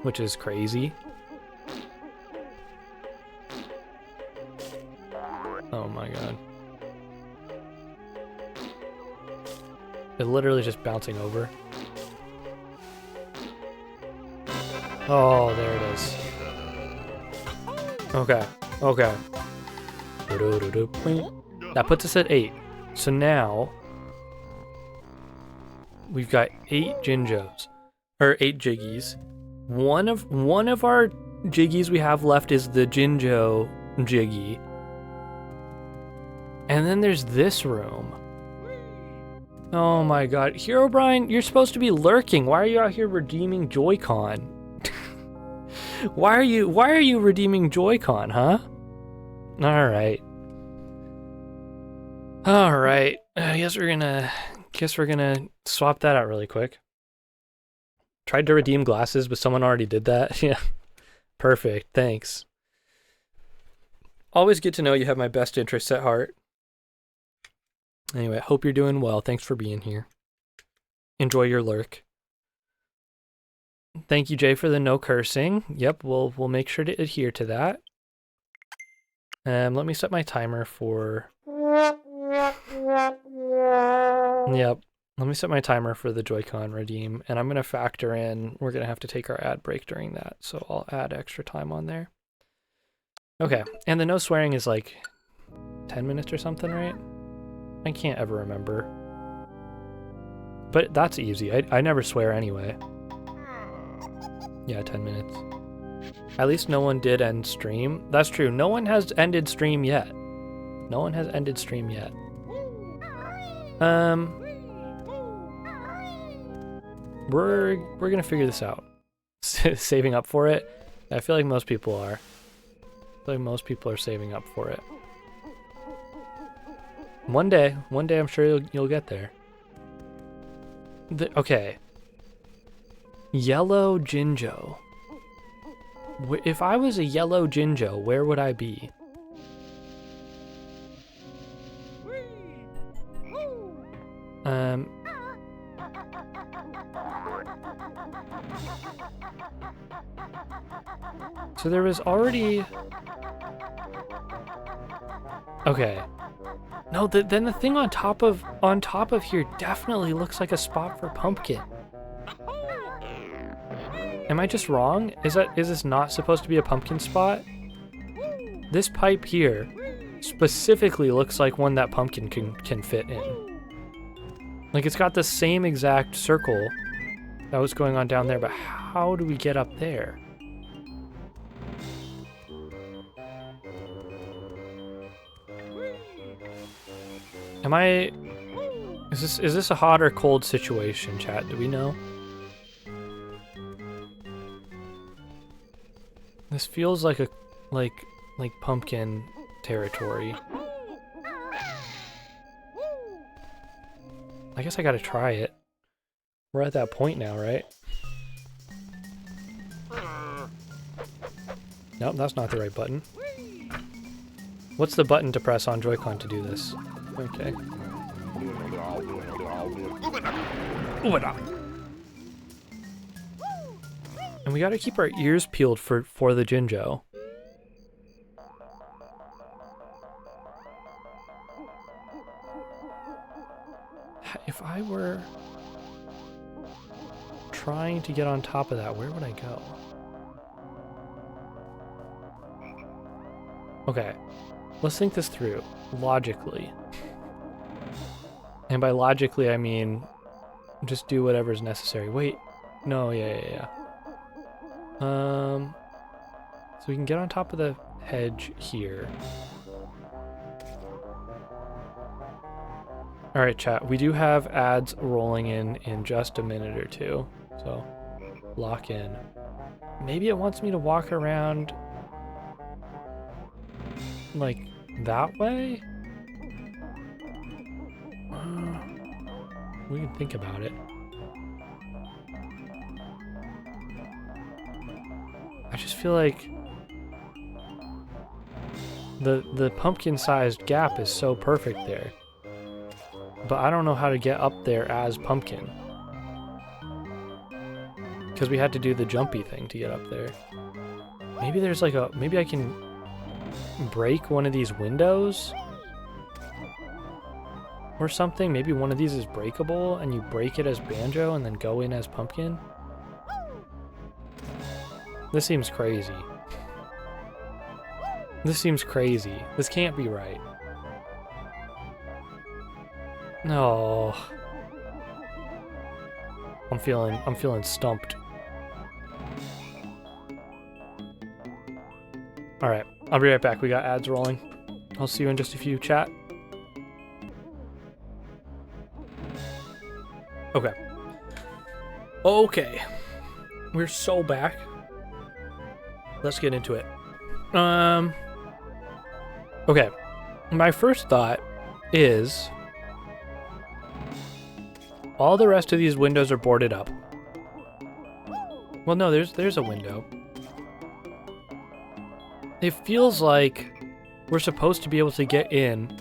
S1: Which is crazy. Oh my god. It's literally just bouncing over. Oh, there it is. Okay, okay. That puts us at 8. So now we've got 8 Jinjos, or 8 Jiggies. One of our Jiggies we have left is the Jinjo Jiggy. And then there's this room. Oh my god. Herobrine, you're supposed to be lurking. Why are you out here redeeming Joy-Con? Why are you redeeming Joy-Con, huh? Alright. Alright. I guess we're gonna swap that out really quick. Tried to redeem glasses, but someone already did that. Yeah. Perfect. Thanks. Always good to know you have my best interests at heart. Anyway, hope you're doing well. Thanks for being here. Enjoy your lurk. Thank you, Jay, for the no cursing. Yep, we'll make sure to adhere to that. Let me set my timer for... Yep, let me set my timer for the Joy-Con redeem, and I'm going to factor in, we're going to have to take our ad break during that, so I'll add extra time on there. Okay, and the no swearing is like 10 minutes or something, right? I can't ever remember. But that's easy. I never swear anyway. Yeah, 10 minutes. At least no one did end stream. That's true. No one has ended stream yet. No one has ended stream yet. We're gonna figure this out. Saving up for it? I feel like most people are. I feel like most people are saving up for it. One day I'm sure you'll get there. Okay. Yellow Jinjo. If I was a yellow Jinjo, where would I be? So there was already... Okay. No, then the thing on top of here definitely looks like a spot for pumpkin. Am I just wrong? Is this not supposed to be a pumpkin spot? This pipe here specifically looks like one that pumpkin can fit in. Like, it's got the same exact circle that was going on down there, but how do we get up there? Is this a hot or cold situation, chat? Do we know? This feels like like pumpkin territory. I guess I gotta try it. We're at that point now, right? Nope, that's not the right button. What's the button to press on Joy-Con to do this? Okay. And we gotta keep our ears peeled for the Jinjo. If I were trying to get on top of that, where would I go? Okay, let's think this through logically. And by logically, I mean just do whatever's necessary. Wait, no, yeah. So we can get on top of the hedge here. All right, chat. We do have ads rolling in just a minute or two, so lock in. Maybe it wants me to walk around like that way? We can think about it. I just feel like the pumpkin-sized gap is so perfect there. But I don't know how to get up there as Pumpkin. Because we had to do the jumpy thing to get up there. Maybe there's like a... Maybe I can break one of these windows? Or something? Maybe one of these is breakable and you break it as Banjo and then go in as Pumpkin? This seems crazy. This seems crazy. This can't be right. No. I'm feeling stumped. Alright, I'll be right back. We got ads rolling. I'll see you in just a few, chat. Okay. Okay. We're so back. Let's get into it. Okay. My first thought is all the rest of these windows are boarded up. Well, no, there's a window. It feels like we're supposed to be able to get in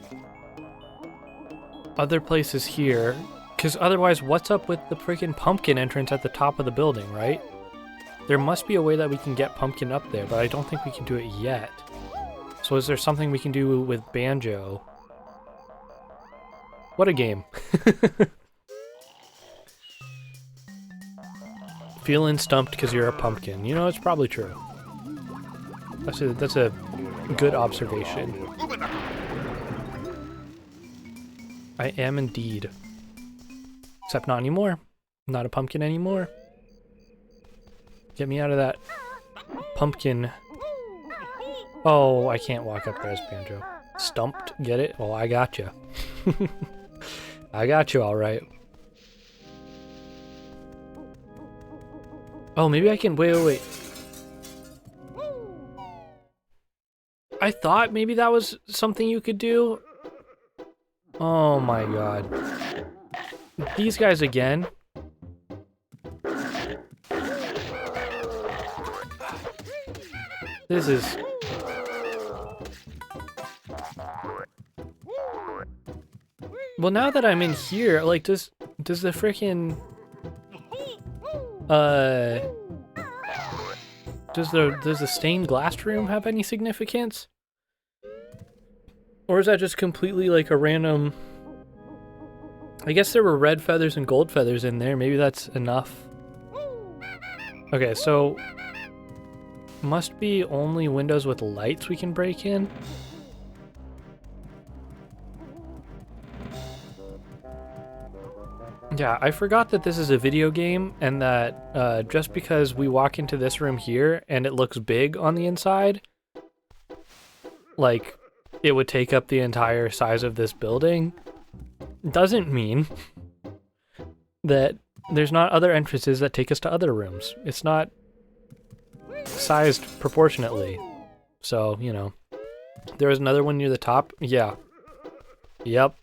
S1: other places here, because otherwise what's up with the freaking Pumpkin entrance at the top of the building, right? There must be a way that we can get Pumpkin up there, but I don't think we can do it yet. So is there something we can do with Banjo? What a game. Feeling stumped because you're a pumpkin. You know, it's probably true. That's a good observation. I am indeed. Except not anymore. I'm not a pumpkin anymore. Get me out of that pumpkin. Oh, I can't walk up there as Banjo. Stumped, get it? Oh, I got you. I got you all right. Oh, maybe I can... Wait. I thought maybe that was something you could do. Oh my god. These guys again. This is... Well, now that I'm in here, like, does the frickin'... Does the stained glass room have any significance? Or is that just completely like a random... I guess there were red feathers and gold feathers in there. Maybe that's enough. Okay, so... Must be only windows with lights we can break in? Yeah, I forgot that this is a video game and that just because we walk into this room here and it looks big on the inside, like it would take up the entire size of this building, doesn't mean that there's not other entrances that take us to other rooms. It's not sized proportionately. So, you know, there was another one near the top. Yeah. Yep.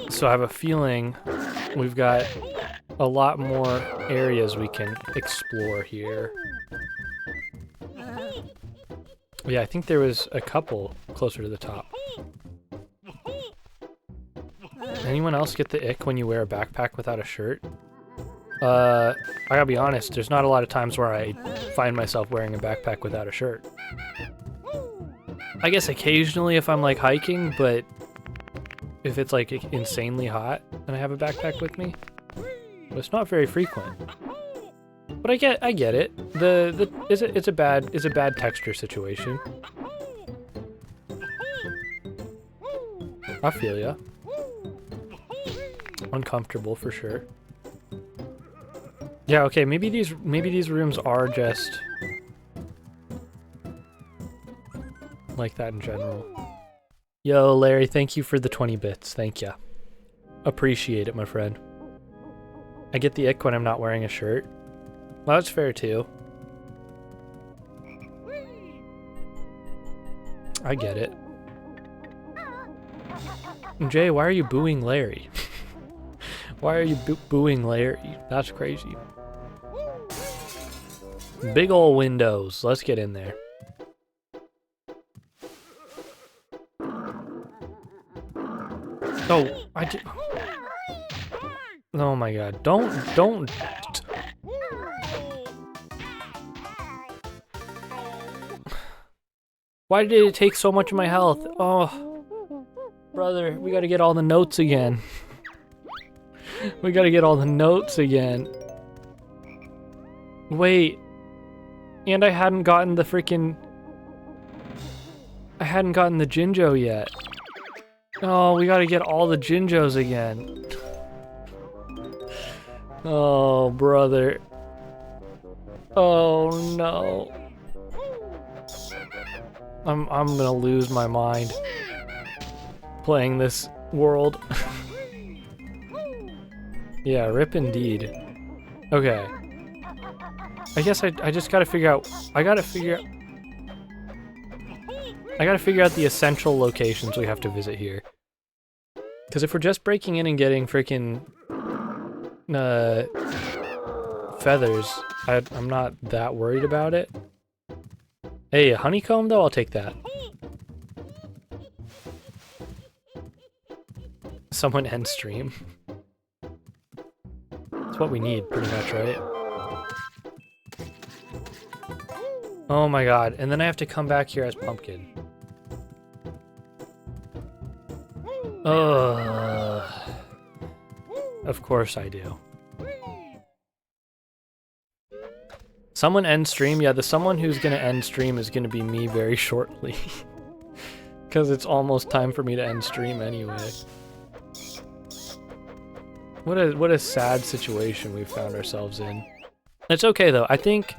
S1: So I have a feeling we've got a lot more areas we can explore here. Yeah, I think there was a couple closer to the top. Anyone else get the ick when you wear a backpack without a shirt? I gotta be honest, there's not a lot of times where I find myself wearing a backpack without a shirt. I guess occasionally if I'm like hiking, but if it's like insanely hot and I have a backpack with me, but it's not very frequent. But I get it. It's a bad texture situation. I feel ya. Uncomfortable for sure. Yeah, okay, maybe these rooms are just like that in general. Yo, Larry, thank you for the 20 bits. Thank ya. appreciate it, my friend. I get the ick when I'm not wearing a shirt. Well, that's fair too. I get it. Jay, why are you booing Larry? Why are you booing Larry? That's crazy. Big ol' windows. Let's get in there. Oh, I did. Oh my god. Don't. Why did it take so much of my health? Oh, brother, we gotta get all the notes again. We gotta get all the notes again. Wait. And I hadn't gotten the freaking... I hadn't gotten the Jinjo yet. Oh, we gotta get all the Jinjos again. Oh, brother. Oh, no. I'm gonna lose my mind playing this world. Yeah, rip indeed. Okay. I guess I just gotta figure out... I gotta figure out the essential locations we have to visit here. Because if we're just breaking in and getting freaking feathers, I'm not that worried about it. Hey, a honeycomb though? I'll take that. Someone end stream. That's what we need, pretty much, right? Oh my god, and then I have to come back here as Pumpkin. Ugh. Of course I do. Someone end stream? Yeah, the someone who's gonna end stream is gonna be me very shortly. Because it's almost time for me to end stream anyway. What a sad situation we've found ourselves in. It's okay though, I think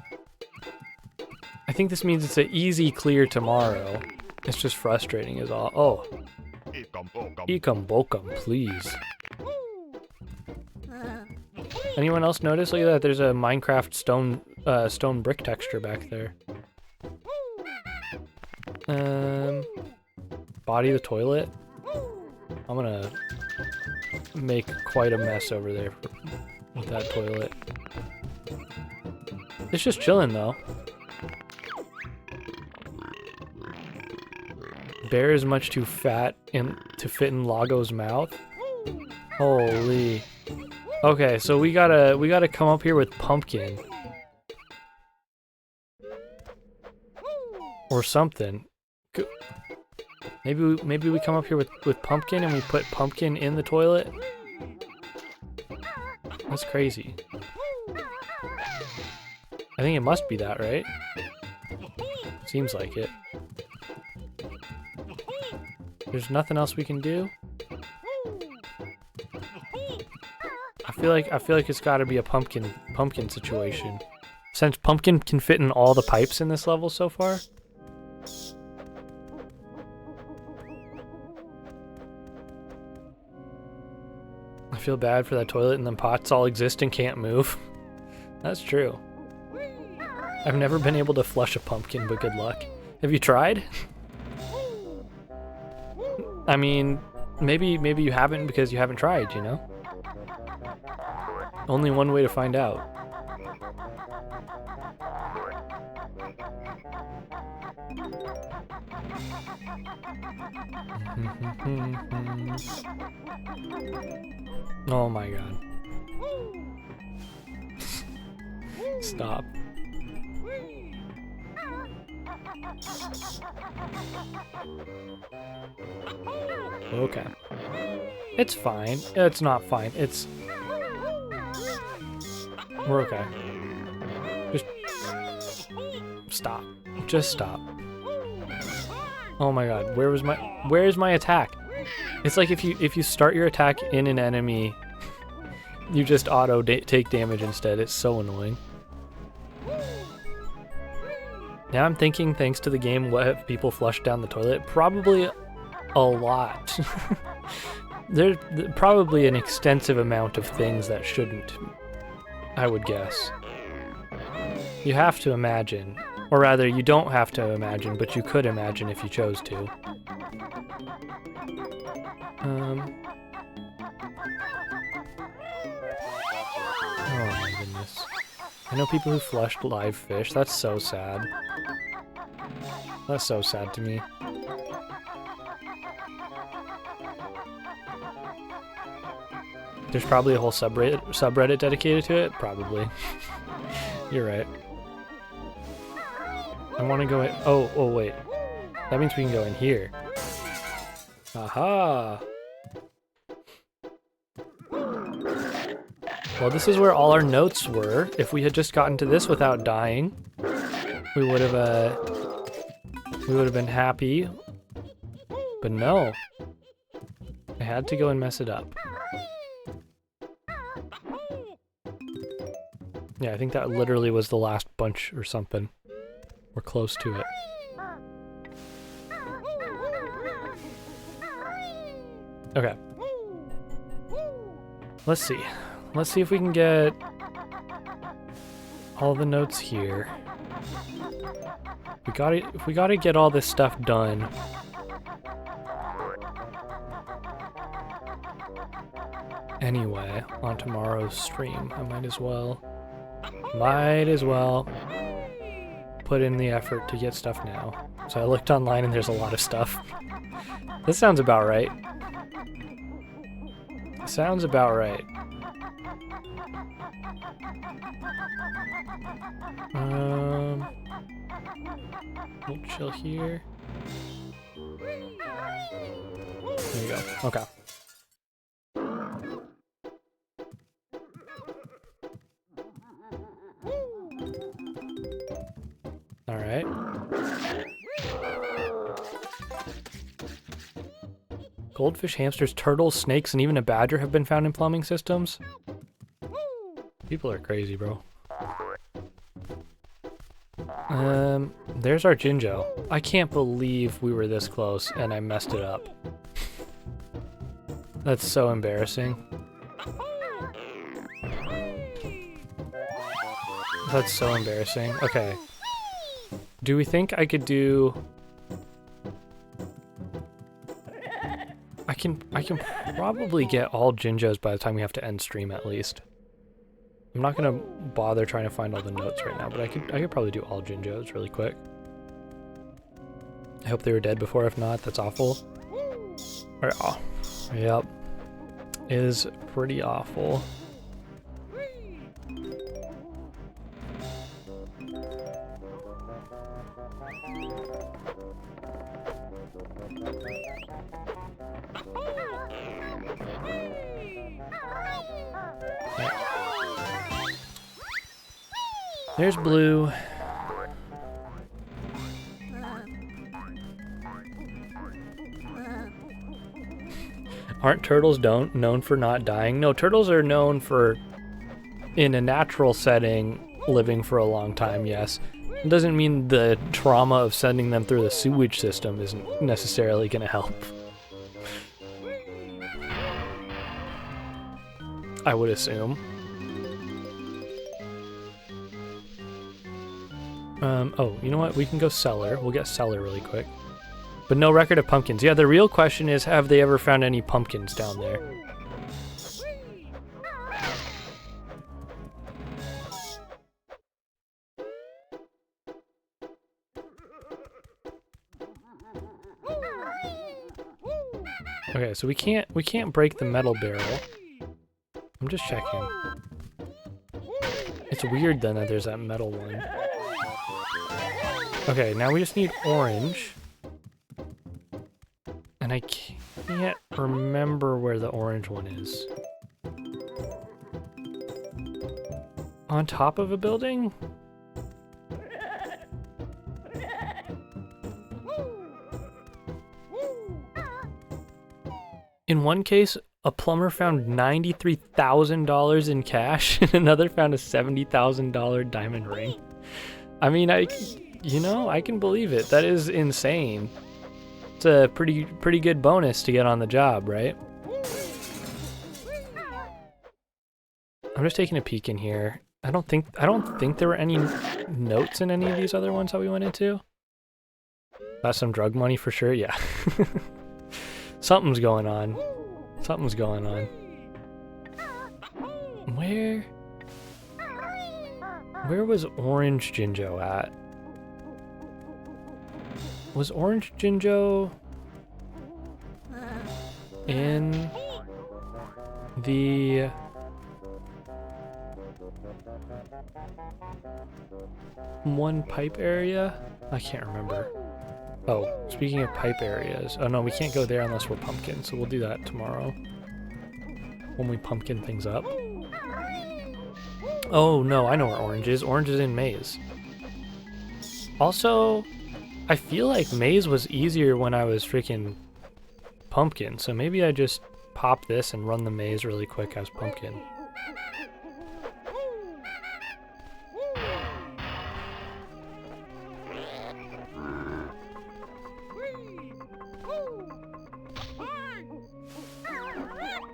S1: this means it's an easy clear tomorrow. It's just frustrating is all. Oh. Ecom Bokum, please. Anyone else notice? Look at that, there's a Minecraft stone brick texture back there. Body the toilet? I'm gonna make quite a mess over there with that toilet. It's just chilling though. Bear is much too fat to fit in Lago's mouth. Holy. Okay, so we gotta come up here with Pumpkin. Or something. Maybe we come up here with Pumpkin and we put Pumpkin in the toilet? That's crazy. I think it must be that, right? Seems like it. There's nothing else we can do? I feel like it's gotta be a pumpkin situation. Since Pumpkin can fit in all the pipes in this level so far. I feel bad for that toilet and then pots all exist and can't move. That's true. I've never been able to flush a pumpkin, but good luck. Have you tried? I mean, maybe you haven't because you haven't tried, you know? Only one way to find out. Oh my god. Stop. Okay. It's fine. It's not fine. It's... We're okay. Just... Stop. Just stop. Oh my god, where's my attack? It's like if you start your attack in an enemy, you just auto take damage instead. It's so annoying. Now I'm thinking, thanks to the game, what have people flushed down the toilet? Probably a lot. There's probably an extensive amount of things that shouldn't, I would guess. You have to imagine, or rather you don't have to imagine, but you could imagine if you chose to. Oh my goodness. I know people who flushed live fish. That's so sad. That's so sad to me. There's probably a whole subreddit dedicated to it. Probably. You're right. I want to go in. Oh, wait. That means we can go in here. Aha! Well, this is where all our notes were. If we had just gotten to this without dying, we would have been happy. But no. I had to go and mess it up. Yeah, I think that literally was the last bunch or something. We're close to it. Okay. Let's see. Let's see if we can get all the notes here. We gotta get all this stuff done. Anyway, on tomorrow's stream, I might as well put in the effort to get stuff now. So I looked online and there's a lot of stuff. This sounds about right. Sounds about right. We'll chill here. There you go. Okay. All right. Goldfish, hamsters, turtles, snakes, and even a badger have been found in plumbing systems. People are crazy, bro. There's our Jinjo. I can't believe we were this close and I messed it up. That's so embarrassing. That's so embarrassing. Okay. Do we think I could do... I can probably get all Jinjos by the time we have to end stream at least. I'm not gonna bother trying to find all the notes right now, but I could probably do all Jinjos really quick. I hope they were dead before. If not, that's awful. Alright, oh, yep. Is pretty awful. There's blue. Aren't turtles known for not dying? No, turtles are known for, in a natural setting, living for a long time, yes. It doesn't mean the trauma of sending them through the sewage system isn't necessarily going to help. I would assume. Oh, you know what? We can go cellar. We'll get cellar really quick. But no record of pumpkins. Yeah, the real question is, have they ever found any pumpkins down there? Okay, so we can't break the metal barrel. I'm just checking. It's weird then that there's that metal one. Okay, now we just need orange. And I can't remember where the orange one is. On top of a building? In one case, a plumber found $93,000 in cash, and another found a $70,000 diamond ring. I mean, I can believe it. That is insane. It's a pretty good bonus to get on the job, right? I'm just taking a peek in here. I don't think there were any notes in any of these other ones that we went into. Got some drug money for sure, yeah. Something's going on. Something's going on. Where was Orange Jinjo at? Was Orange Jinjo in the one pipe area? I can't remember. Oh, speaking of pipe areas. Oh no, we can't go there unless we're pumpkin, so we'll do that tomorrow. When we pumpkin things up. Oh no, I know where Orange is. Orange is in Maze. Also, I feel like Maze was easier when I was freaking pumpkin, so maybe I just pop this and run the maze really quick as pumpkin.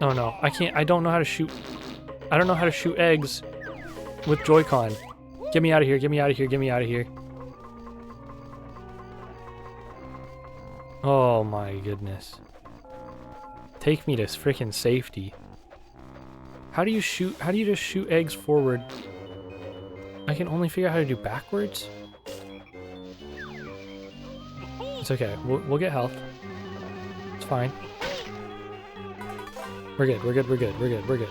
S1: Oh no, I can't, I don't know how to shoot. I don't know how to shoot eggs with Joy-Con. Get me out of here, get me out of here, get me out of here. Oh my goodness. Take me to freaking safety. How do you just shoot eggs forward? I can only figure out how to do backwards? It's okay, we'll get health. It's fine. We're good, we're good, we're good, we're good, we're good.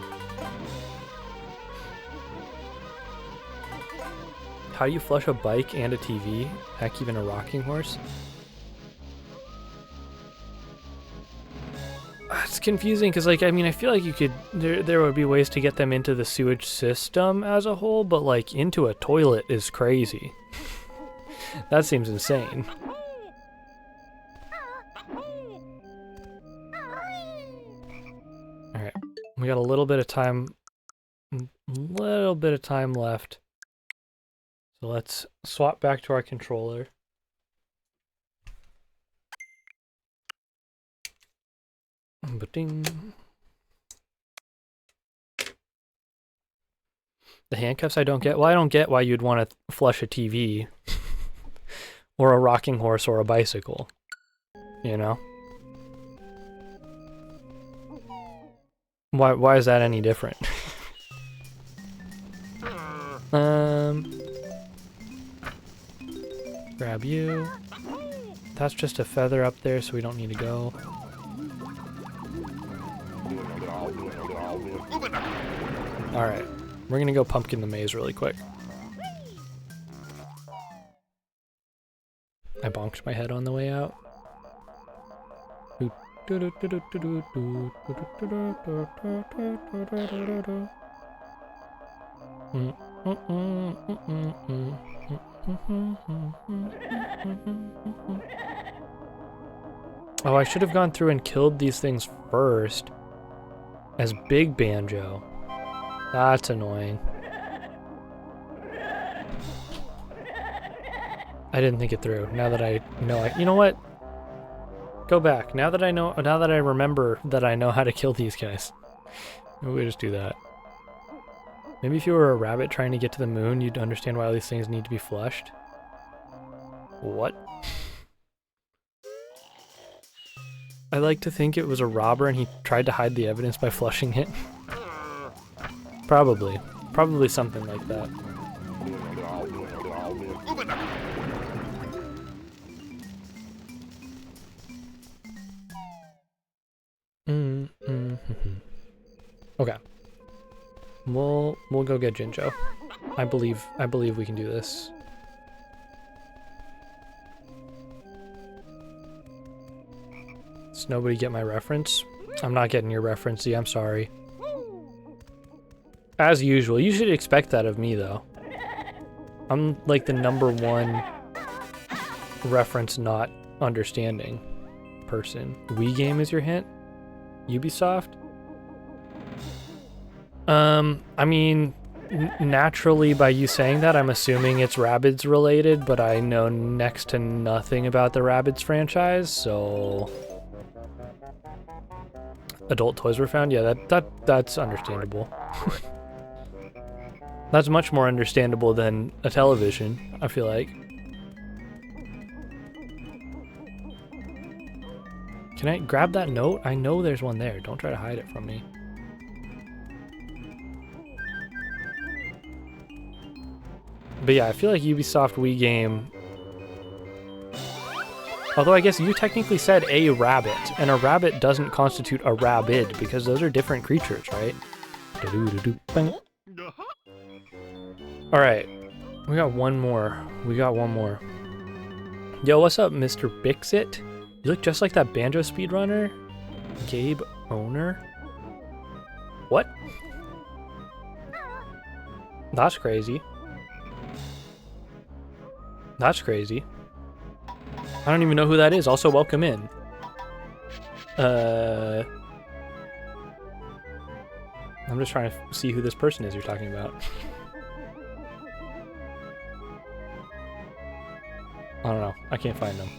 S1: How do you flush a bike and a TV? Heck, even a rocking horse? It's confusing because, like, I mean, I feel like you could, there would be ways to get them into the sewage system as a whole, but, like, into a toilet is crazy. That seems insane. Alright, we got a little bit of time left. So let's swap back to our controller. Ba-ding. The handcuffs I don't get. Well, I don't get why you'd want to flush a TV or a rocking horse or a bicycle, you know? Why is that any different? Grab you. That's just a feather up there, so we don't need to go. Alright, we're gonna go pumpkin the maze really quick. I bonked my head on the way out. Oh, I should have gone through and killed these things first as Big Banjo. That's annoying. I didn't think it through. Now that I know, you know what? Go back. Now that I know, now that I remember that I know how to kill these guys. Maybe we just do that. Maybe if you were a rabbit trying to get to the moon, you'd understand why all these things need to be flushed. What? I like to think it was a robber and he tried to hide the evidence by flushing it. Probably. Probably something like that. Okay. We'll go get Jinjo. I believe we can do this. Does nobody get my reference? I'm not getting your reference, Z, I'm sorry. As usual, you should expect that of me though. I'm like the #1 reference not understanding person. Wii game is your hint? Ubisoft? I mean, naturally by you saying that, I'm assuming it's Rabbids related, but I know next to nothing about the Rabbids franchise, so... Adult toys were found? Yeah, that's understandable. That's much more understandable than a television, I feel like. Can I grab that note? I know there's one there. Don't try to hide it from me. But yeah, I feel like Ubisoft Wii game... Although I guess you technically said a rabbit, and a rabbit doesn't constitute a rabbit because those are different creatures, right? Alright, we got one more. Yo, what's up, Mr. Bixit? You look just like that Banjo speedrunner? Gabe Owner? What? That's crazy. That's crazy. I don't even know who that is. Also, welcome in. I'm just trying to see who this person is you're talking about. I don't know. I can't find them.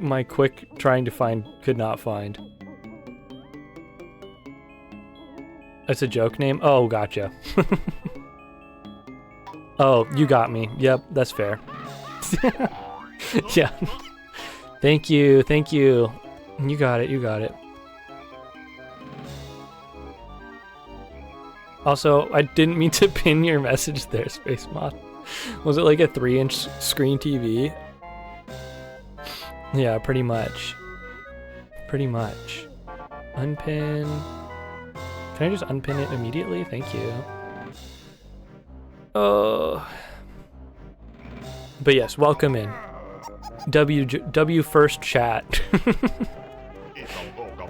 S1: My quick trying to find could not find. It's a joke name? Oh, gotcha. Oh, you got me. Yep, that's fair. Yeah. Thank you, thank you. You got it, you got it. Also, I didn't mean to pin your message there, Space Mod. Was it like a 3-inch screen TV? Yeah, pretty much. Pretty much. Unpin. Can I just unpin it immediately? Thank you. Oh. But yes, welcome in. W first chat.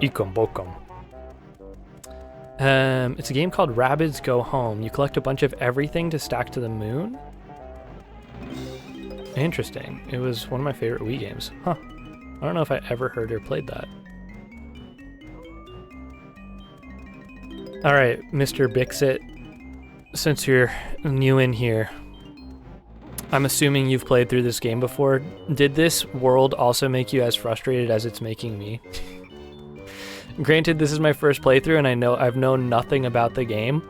S1: Ikum bokum. It's a game called Rabbids Go Home. You collect a bunch of everything to stack to the moon. Interesting. It was one of my favorite Wii games. Huh. I don't know if I ever heard or played that. Alright, Mr. Bixit. Since you're new in here, I'm assuming you've played through this game before. Did this world also make you as frustrated as it's making me? Granted, this is my first playthrough and I've known nothing about the game.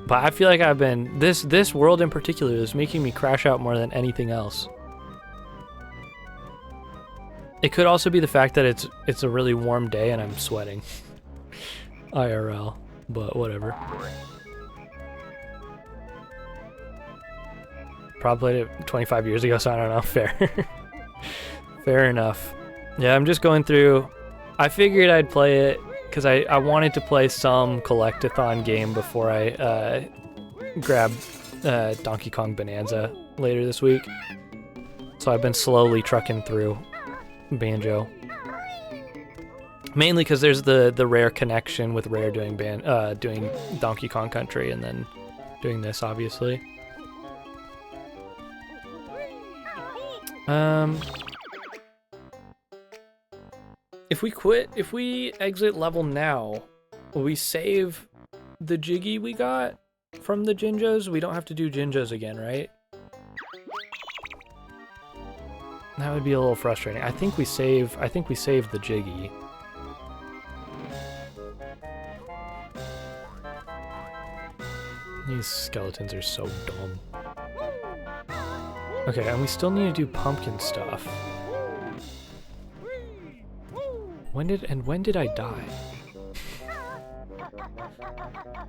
S1: But I feel like I've been... This world in particular is making me crash out more than anything else. It could also be the fact that it's a really warm day and I'm sweating. IRL, but whatever. Probably played it 25 years ago, so I don't know. Fair. Fair enough. Yeah, I'm just going through... I figured I'd play it because I wanted to play some collectathon game before I grab Donkey Kong Bonanza later this week. So I've been slowly trucking through Banjo. Mainly because there's the rare connection with Rare doing Donkey Kong Country and then doing this, obviously. If we exit level now, will we save the Jiggy we got from the Jinjos? We don't have to do Jinjos again, right? That would be a little frustrating. I think we save the Jiggy. These skeletons are so dumb. Okay, and we still need to do pumpkin stuff. When did I die?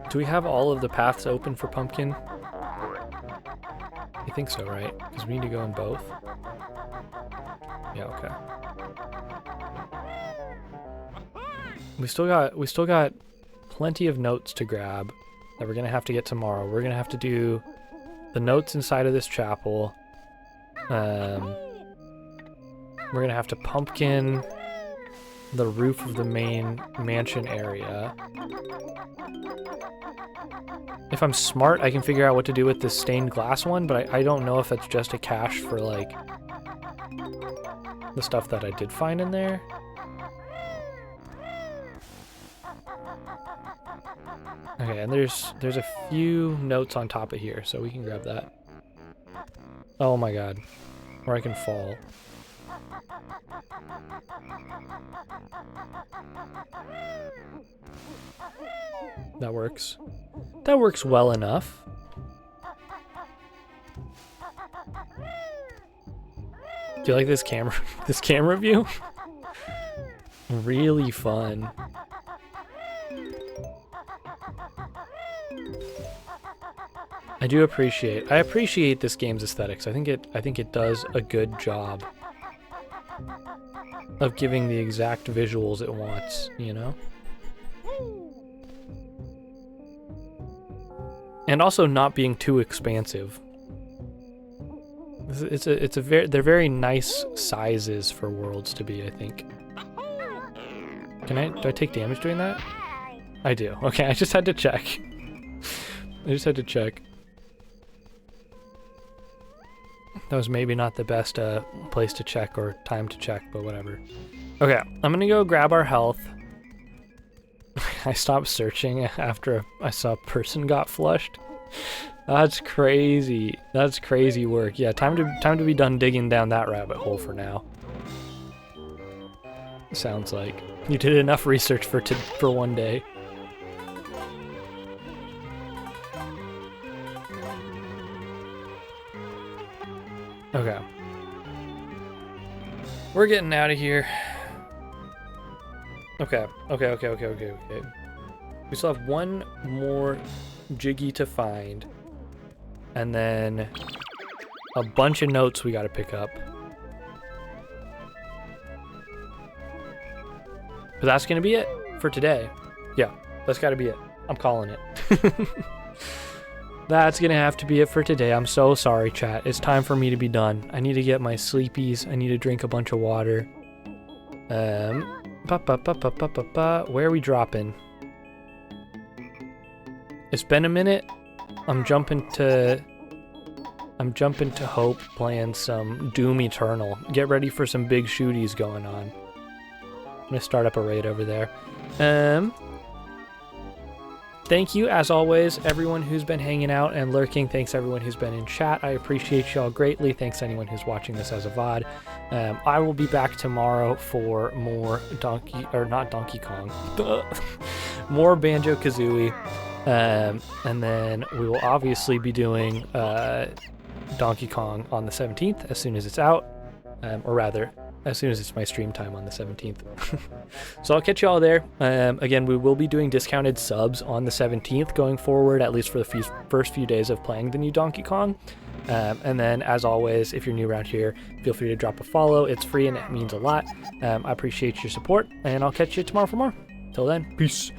S1: Do we have all of the paths open for pumpkin? I think so, right? Because we need to go in both. Yeah, okay. We still got plenty of notes to grab that we're gonna have to get tomorrow. We're gonna have to do the notes inside of this chapel. We're gonna have to pumpkin the roof of the main mansion area. If I'm smart, I can figure out what to do with this stained glass one, but I don't know if that's just a cache for, like, the stuff that I did find in there. Okay, and there's a few notes on top of here, so we can grab that. Oh my god. Or I can fall. That works. That works well enough. Do you like this camera this camera view? Really fun. I appreciate this game's aesthetics. I think it does a good job of giving the exact visuals it wants, you know? And also not being too expansive. They're very nice sizes for worlds to be, I think. Do I take damage doing that? I do. Okay, I just had to check. That was maybe not the best place to check or time to check, but whatever. Okay, I'm gonna go grab our health. I stopped searching after I saw a person got flushed. That's crazy. That's crazy work. Yeah, time to be done digging down that rabbit hole for now. Sounds like you did enough research for one day. Okay. We're getting out of here. Okay. We still have one more Jiggy to find. And then a bunch of notes we gotta pick up. But that's gonna be it for today. Yeah, that's gotta be it. I'm calling it. That's gonna have to be it for today. I'm so sorry, chat. It's time for me to be done. I need to get my sleepies. I need to drink a bunch of water. Where are we dropping? It's been a minute. I'm jumping to Hope, playing some Doom Eternal. Get ready for some big shooties going on. I'm gonna start up a raid over there. Thank you, as always, everyone who's been hanging out and lurking. Thanks everyone who's been in chat. I appreciate y'all greatly. Thanks anyone who's watching this as a VOD. I will be back tomorrow for more Donkey Kong. More Banjo Kazooie. And then we will obviously be doing Donkey Kong on the 17th as soon as it's out. Or rather, as soon as it's my stream time on the 17th. So I'll catch you all there. Again, we will be doing discounted subs on the 17th going forward, at least for the first few days of playing the new Donkey Kong. And then, as always, if you're new around here, feel free to drop a follow. It's free and it means a lot. I appreciate your support, and I'll catch you tomorrow for more. Till then, peace.